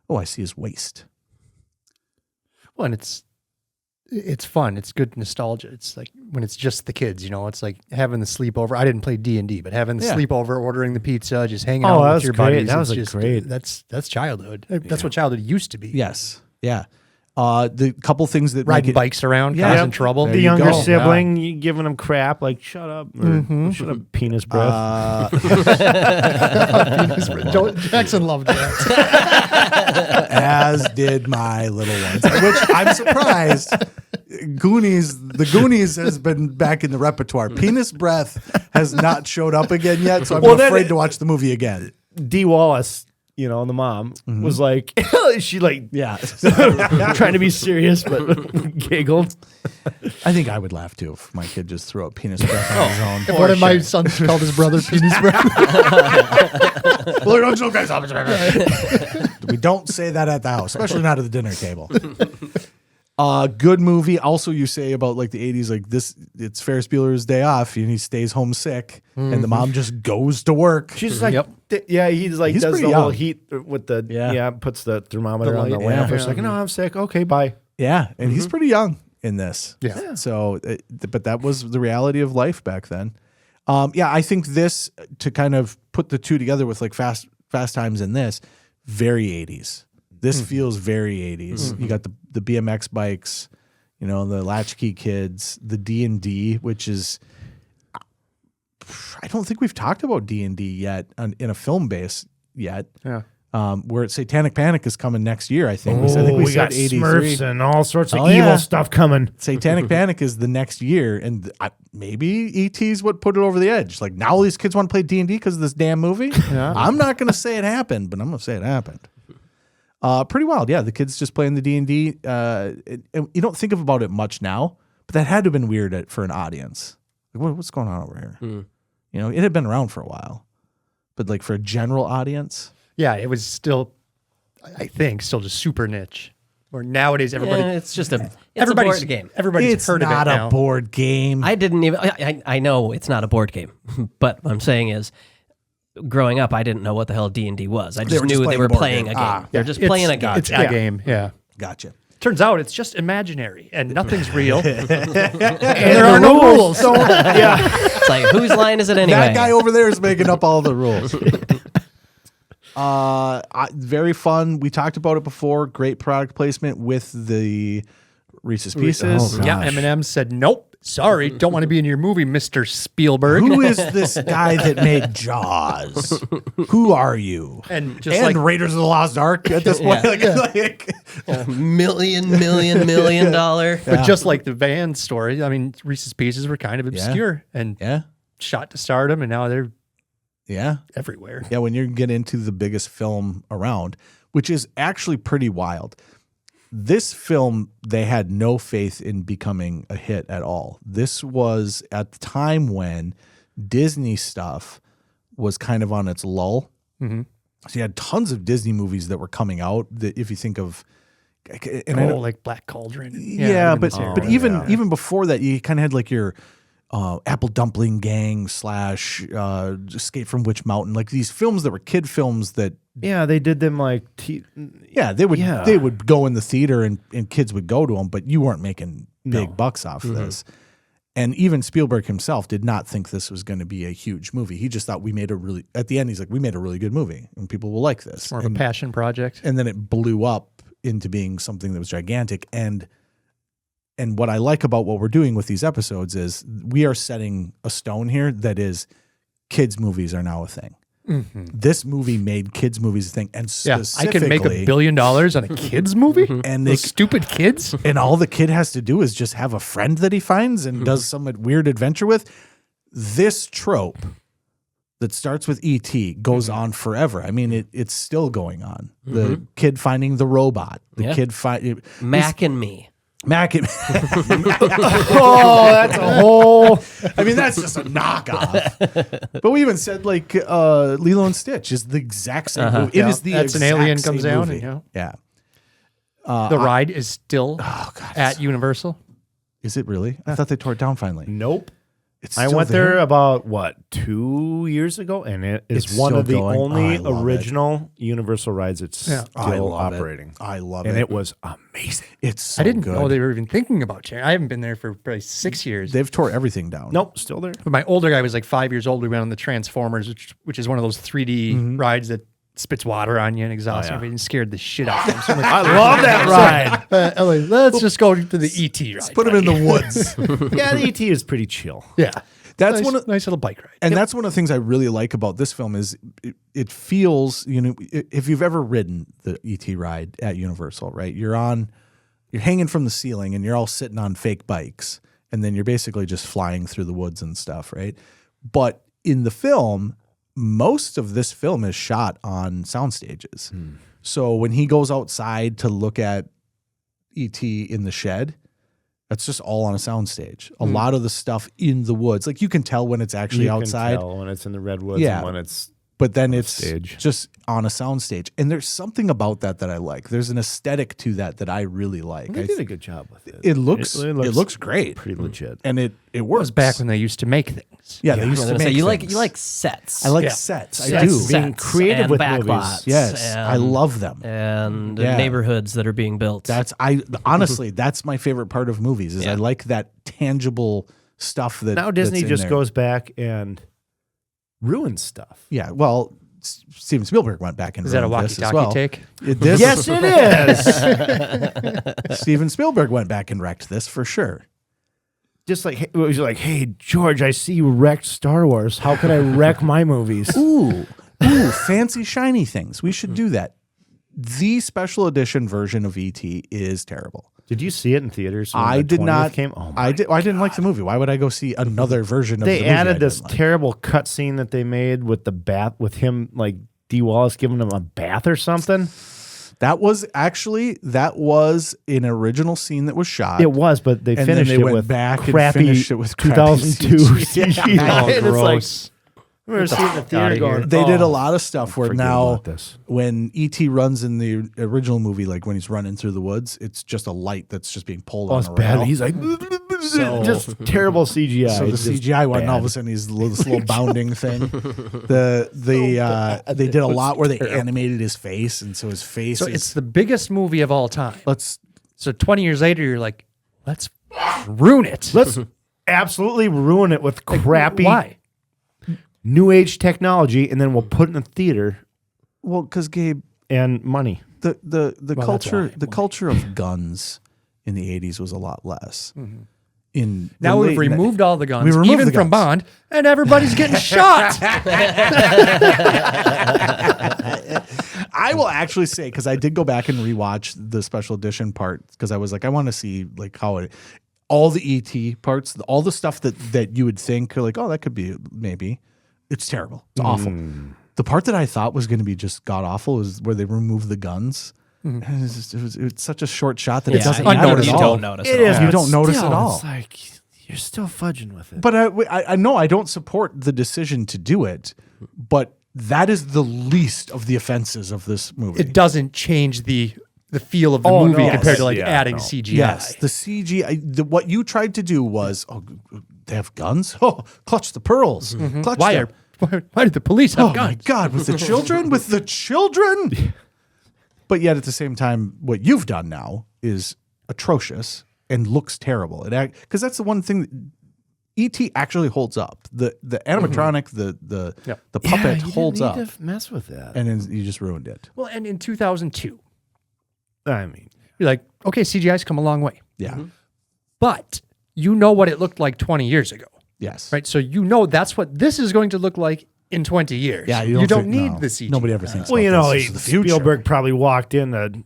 I see his waist. Well, and it's fun. It's good nostalgia. It's like when it's just the kids, it's like having the sleepover. I didn't play D&D, but having the sleepover, ordering the pizza, just hanging out with your buddies. That was great. That's childhood. That's what childhood used to be. Yes. Yeah. The couple things that riding bikes around, causing trouble. The younger sibling, you giving them crap like "shut up," or "shut up, penis breath." Penis breath. Jackson loved that, as did my little ones. Which I'm surprised. The Goonies has been back in the repertoire. Penis breath has not showed up again yet, so I'm afraid to watch the movie again. Dee Wallace. The mom was like, she like, trying to be serious, but giggled. I think I would laugh too if my kid just threw a penis breath on his own. If one of my sons called his brother penis breath. We don't say that at the house, especially not at the dinner table. Good movie. Also, you say about like the 80s, like this, it's Ferris Bueller's Day Off, and he stays homesick, and the mom just goes to work. She's like, he's like, does the little heat with the, puts the thermometer on the lamp. She's like, no, I'm sick. Okay, bye. Yeah, and he's pretty young in this. Yeah. So, but that was the reality of life back then. I think this, to kind of put the two together with like Fast Times in this, very 80s. This feels very 80s. You got the BMX bikes, the latchkey kids, the D&D, which is, I don't think we've talked about D&D yet in a film base yet. Yeah. Where Satanic Panic is coming next year, I think. I think we got 83. Smurfs and all sorts of evil stuff coming. Satanic Panic is the next year, and maybe E.T.'s what put it over the edge. Like, now all these kids want to play D&D because of this damn movie? Yeah. I'm not going to say it happened, but I'm going to say it happened. Pretty wild, yeah. The kids just playing the D&D. You don't think about it much now, but that had to have been weird for an audience. Like, what's going on over here? It had been around for a while, but like for a general audience, it was still, I think, just super niche. Or nowadays, everybody. It's a board game. Everybody's heard of it now. It's not a board game. I didn't even. I know it's not a board game, but what I'm saying is, growing up, I didn't know what the hell D&D was. I just knew they were playing a game. They're just playing a game. It's a game, yeah. Gotcha. Turns out it's just imaginary and nothing's real. and there are no rules. It's like, whose line is it anyway? That guy over there is making up all the rules. Very fun. We talked about it before. Great product placement with the Reese's Pieces. M&M said nope. Sorry, don't want to be in your movie, Mr. Spielberg. Who is this guy that made Jaws? Who are you? And just like Raiders of the Lost Ark at this point. $1 million. But just like the Van story, I mean, Reese's Pieces were kind of obscure and shot to stardom, and now they're everywhere. Yeah, when you get into the biggest film around, which is actually pretty wild. This film, they had no faith in becoming a hit at all. This was at the time when Disney stuff was kind of on its lull. Mm-hmm. So you had tons of Disney movies that were coming out that if you think of... like Black Cauldron. But even before that, you kind of had like your Apple Dumpling Gang / Escape from Witch Mountain, like these films that were kid films that... Yeah, they did them like... they would go in the theater and kids would go to them, but you weren't making big bucks off of this. And even Spielberg himself did not think this was going to be a huge movie. He just thought we made at the end, he's like, we made a really good movie and people will like this. It's more of a passion project. And then it blew up into being something that was gigantic. And what I like about what we're doing with these episodes is we are setting a stone here that is kids' movies are now a thing. Mm-hmm. This movie made kids' movies a thing, and I can make $1 billion on a kids' movie, and those stupid kids, and all the kid has to do is just have a friend that he finds and does some weird adventure with. This trope that starts with E.T. goes on forever. I mean, it's still going on. The kid finding the robot, the kid Mac and Me. Mac and that's a whole... I mean, that's just a knockoff. But we even said like Lilo and Stitch is the exact same movie. It is the that's exact an alien same comes down. movie. And, yeah. The ride is still at Universal. Is it really? I thought they tore it down finally. Nope. I went there about 2 years ago, and it's one of the only original Universal rides that's still operating. I love it. And it was amazing. It's so I didn't good. know they were even thinking about changing. I haven't been there for probably 6 years. They've tore everything down. Nope, still there. But my older guy was like 5 years old. We went on the Transformers, which is one of those 3D rides that spits water on you and exhausts everybody and scared the shit out of them. So I'm like, I love that ride. Let's just go to the E.T. ride. Put them in the woods. Yeah, the E.T. is pretty chill. Yeah. That's nice little bike ride. And that's one of the things I really like about this film is it feels, if you've ever ridden the E.T. ride at Universal, right? You're hanging from the ceiling and you're all sitting on fake bikes and then you're basically just flying through the woods and stuff, right? But in the film, most of this film is shot on sound stages. So when he goes outside to look at E.T. in the shed, that's just all on a soundstage. A lot of the stuff in the woods, like you can tell when it's actually outside. You can tell when it's in the redwoods and when it's but then it's just on a soundstage. And there's something about that I like. There's an aesthetic to that I really like. They did a good job with it. It looks great. Pretty legit. And it works. It was back when they used to make things. Yeah, they used to make things. You like sets. I like sets. I do. Being creative with movies. Yes, I love them. And neighborhoods that are being built. Honestly, that's my favorite part of movies is I like that tangible stuff that now Disney that's just there. Goes back and ruins stuff. Yeah, well, Steven Spielberg went back and is that a walkie-talkie as well. Take? Yes, it is. Steven Spielberg went back and wrecked this for sure. Just like it was like, hey George, I see you wrecked Star Wars. How can I wreck my movies? Ooh, fancy shiny things. We should do that. The special edition version of E.T. is terrible. Did you see it in theaters? When I did not. Came? Oh I didn't like the movie. Why would I go see another version of the movie? They added this terrible cutscene that they made with the bath, with him like Dee Wallace giving him a bath or something. That was an original scene that was shot. It was, but they finished it with crappy 2002 CGI. Oh, gross. We were seeing the theater going. They did a lot of stuff where now, when E.T. runs in the original movie, like when he's running through the woods, it's just a light that's just being pulled on a rail. He's like, just terrible CGI. So the CGI one, and all of a sudden he's this little bounding thing. They did a lot where they animated his face, and so his face. So it's the biggest movie of all time. So 20 years later, you're like, let's ruin it. Let's absolutely ruin it with crappy. Why? New age technology, and then we'll put it in the theater. Well, because Gabe and money. The culture of guns in the 80s was a lot less. Now we've removed all the guns, We removed even the from guns. Bond, and everybody's getting shot. I will actually say, because I did go back and rewatch the special edition part, because I was like, I want to see like how it, all the ET parts, all the stuff that you would think like, oh, that could be maybe. It's terrible. It's awful. The part that I thought was going to be just god awful is where they remove the guns. And it's such a short shot that it doesn't matter at all. You don't notice It at all. is. You don't notice at all. It's like you're still fudging with it. But I know I don't support the decision to do it, but that is the least of the offenses of this movie. It doesn't change the feel of the movie compared to like adding CGI. Yes, the CGI. What you tried to do was, oh, they have guns. Oh, clutch the pearls. Clutch them. Why did the police have guns? Oh my God, with the children, with the children. But yet at the same time, what you've done now is atrocious and looks terrible. Because that's the one thing that E.T. actually holds up. The animatronic, the puppet holds up. You didn't need to mess with that. And then you just ruined it. Well, and in 2002, I mean, you're like, okay, CGI's come a long way. Yeah. But you know what it looked like 20 years ago. Yes. Right? So you know that's what this is going to look like in 20 years. Yeah, you don't need the CGI. Nobody ever thinks well, about you know, this. This is the future. Spielberg probably walked in to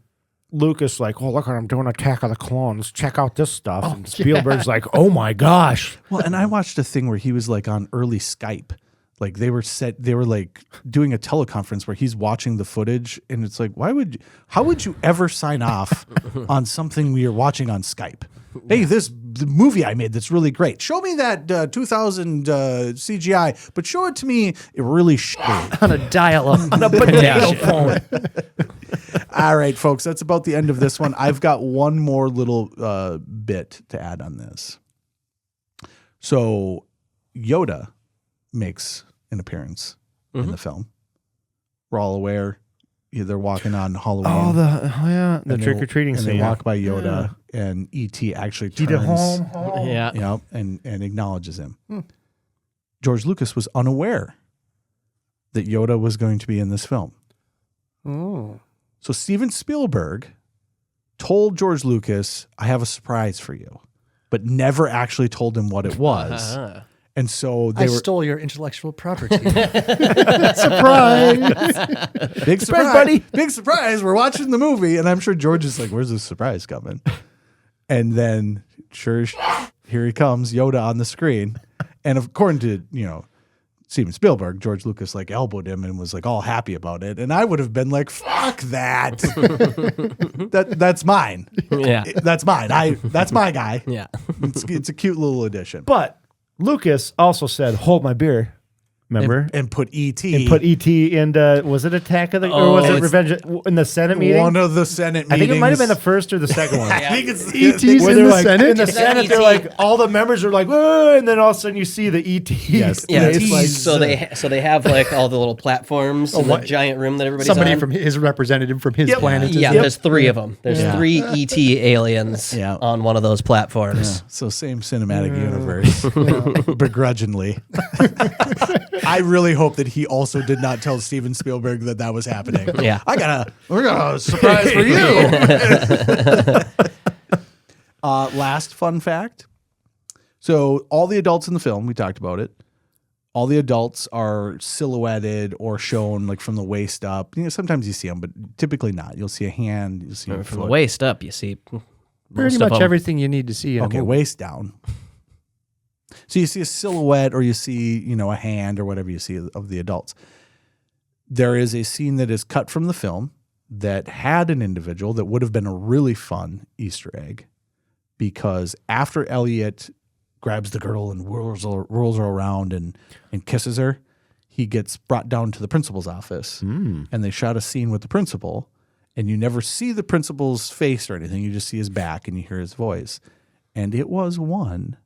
Lucas like, oh, look, I'm doing Attack of the Clones. Check out this stuff. And Spielberg's like, oh my gosh. Well, and I watched a thing where he was like on early Skype. Like they were like doing a teleconference where he's watching the footage, and it's like, how would you ever sign off on something we are watching on Skype? Hey, the movie I made that's really great. Show me that 2000 CGI, but show it to me really shitty. On a dial-up, on a potato phone. All right, folks, that's about the end of this one. I've got one more little bit to add on this. So Yoda makes an appearance in the film. We're all aware. They're walking on Halloween. The trick-or-treating scene. And they walk by Yoda, and E.T. actually turns and acknowledges him. George Lucas was unaware that Yoda was going to be in this film. Oh. So Steven Spielberg told George Lucas, I have a surprise for you, but never actually told him what it was. And so they stole your intellectual property. Surprise! Big surprise, buddy! Big surprise! We're watching the movie, and I'm sure George is like, "Where's the surprise coming?" And then, here he comes, Yoda on the screen. And according to Steven Spielberg, George Lucas like elbowed him and was like all happy about it. And I would have been like, "Fuck that! That's mine. Yeah, that's mine. That's my guy. Yeah, it's a cute little addition." But Lucas also said, hold my beer. Remember? And put E.T. And put E.T. into, was it Attack of the, or was it Revenge in the Senate meeting? One of the Senate meetings. I think it might have been the first or the second one. I think it's E.T.'s in the Senate? In the Senate, they're like, all the members are like, whoa, and then all of a sudden you see the E.T. Yes. Yeah, it's like, so they have like all the little platforms in the giant room that everybody's Somebody on. from his representative from his planet. Yeah, there's three of them. There's three E.T. aliens on one of those platforms. Yeah. So same cinematic universe, begrudgingly. I really hope that he also did not tell Steven Spielberg that was happening. Yeah, we're gonna surprise for you. Last fun fact. So all the adults in the film, we talked about it. All the adults are silhouetted or shown like from the waist up. Sometimes you see them, but typically not. You'll see a hand. You'll see from the waist up. You see pretty much everything you need to see. In a movie. Waist down. So you see a silhouette or you see, a hand or whatever you see of the adults. There is a scene that is cut from the film that had an individual that would have been a really fun Easter egg, because after Elliot grabs the girl and whirls her around and kisses her, he gets brought down to the principal's office and they shot a scene with the principal, and you never see the principal's face or anything. You just see his back and you hear his voice. And it was one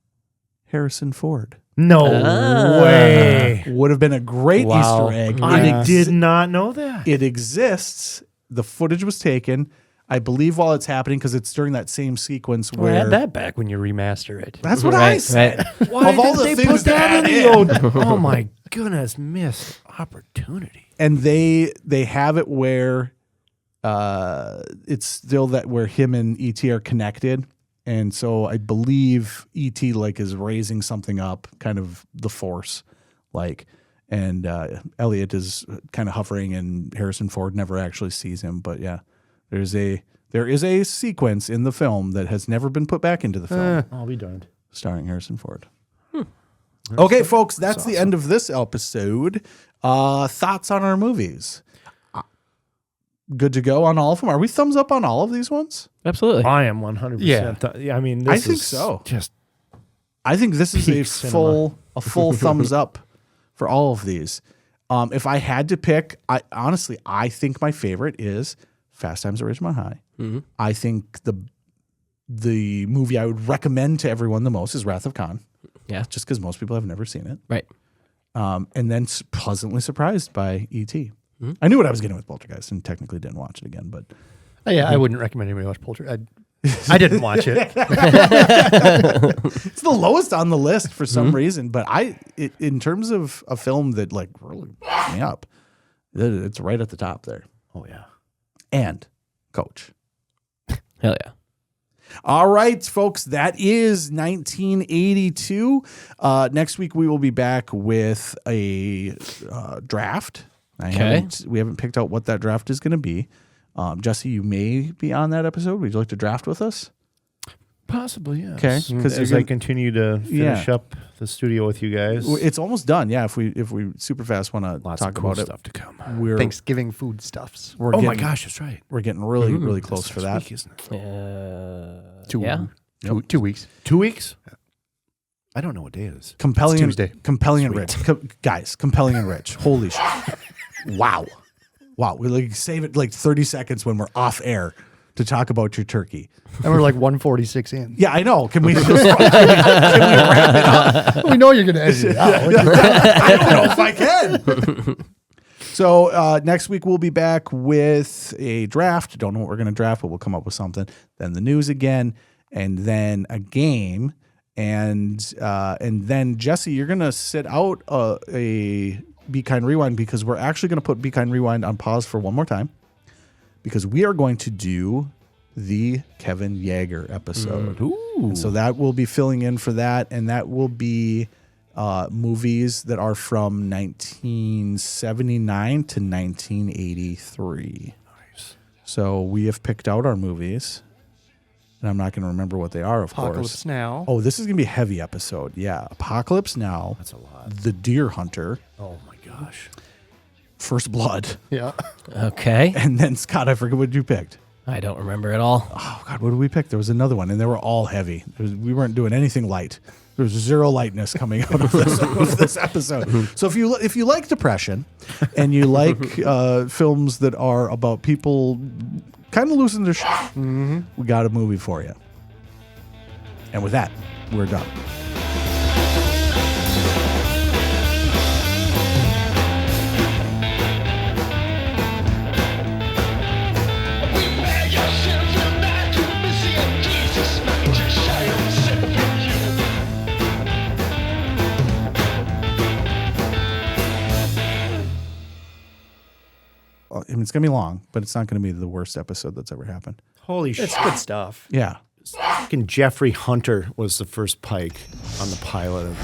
Harrison Ford. No way. Would have been a great Easter egg. I did not know that. It exists. The footage was taken, I believe, while it's happening, because it's during that same sequence where... add that back when you remaster it. That's what I said. Right. Why of all did the they things put that in the old... Oh my goodness, missed opportunity. And they have it where it's still that where him and E.T. are connected. And so I believe E.T. like is raising something up, kind of the Force, like, and Elliot is kind of hovering, and Harrison Ford never actually sees him. But yeah, there is a sequence in the film that has never been put back into the film. I'll be darned. Starring Harrison Ford. Okay, folks, that's the end of this episode. Thoughts on our movies? Good to go on all of them? Are we thumbs up on all of these ones? Absolutely. I am 100%. Yeah. I mean, I think so. I think this is a full thumbs up for all of these. If I had to pick, I think my favorite is Fast Times at Ridgemont High. Mm-hmm. I think the movie I would recommend to everyone the most is Wrath of Khan. Yeah. Just because most people have never seen it. Right. And then pleasantly surprised by E.T. Mm-hmm. I knew what I was getting with Poltergeist and technically didn't watch it again, but I wouldn't recommend anybody watch Poltergeist. I didn't watch it. It's the lowest on the list for some reason, but in terms of a film that like really blew me up, it's right at the top there. Oh yeah. And Coach. Hell yeah. All right, folks, that is 1982. Next week we will be back with a draft. We haven't picked out what that draft is going to be. Jesse, you may be on that episode. Would you like to draft with us? Possibly, yes. Okay, because as I continue to finish up the studio with you guys, it's almost done. Yeah, if we super fast want to talk about stuff to come. Thanksgiving food stuffs. My gosh, that's right. We're getting really close for that. Week, isn't it? 2 weeks. 2 weeks. I don't know what day it is. Compelling, Tuesday. Compelling and rich, guys. Compelling and rich. Holy shit! Wow. We like save it like 30 seconds when we're off air to talk about your turkey. And we're like 146 in. Yeah, I know. Can we just can we wrap it up? We know you're going to edit it out. I don't know if I can. So next week we'll be back with a draft. Don't know what we're going to draft, but we'll come up with something. Then the news again, and then a game, and then Jesse, you're going to sit out a Be Kind Rewind, because we're actually going to put Be Kind Rewind on pause for one more time, because we are going to do the Kevin Yeager episode. And so that will be filling in for that, and that will be movies that are from 1979 to 1983. Nice. So we have picked out our movies, and I'm not going to remember what they are, of course. Apocalypse Now. Oh, this is going to be a heavy episode. Yeah. Apocalypse Now. That's a lot. The Deer Hunter. Oh, my gosh. First Blood. Yeah. Okay. And then, Scott, I forget what you picked. I don't remember at all. Oh, God, what did we pick? There was another one, and they were all heavy. We weren't doing anything light. There was zero lightness coming out of this episode. So if you like depression and you like films that are about people kind of losing their shit, we got a movie for you. And with that, we're done. I mean, it's going to be long, but it's not going to be the worst episode that's ever happened. Holy shit. It's good stuff. Yeah. Fucking Jeffrey Hunter was the first Pike on the pilot of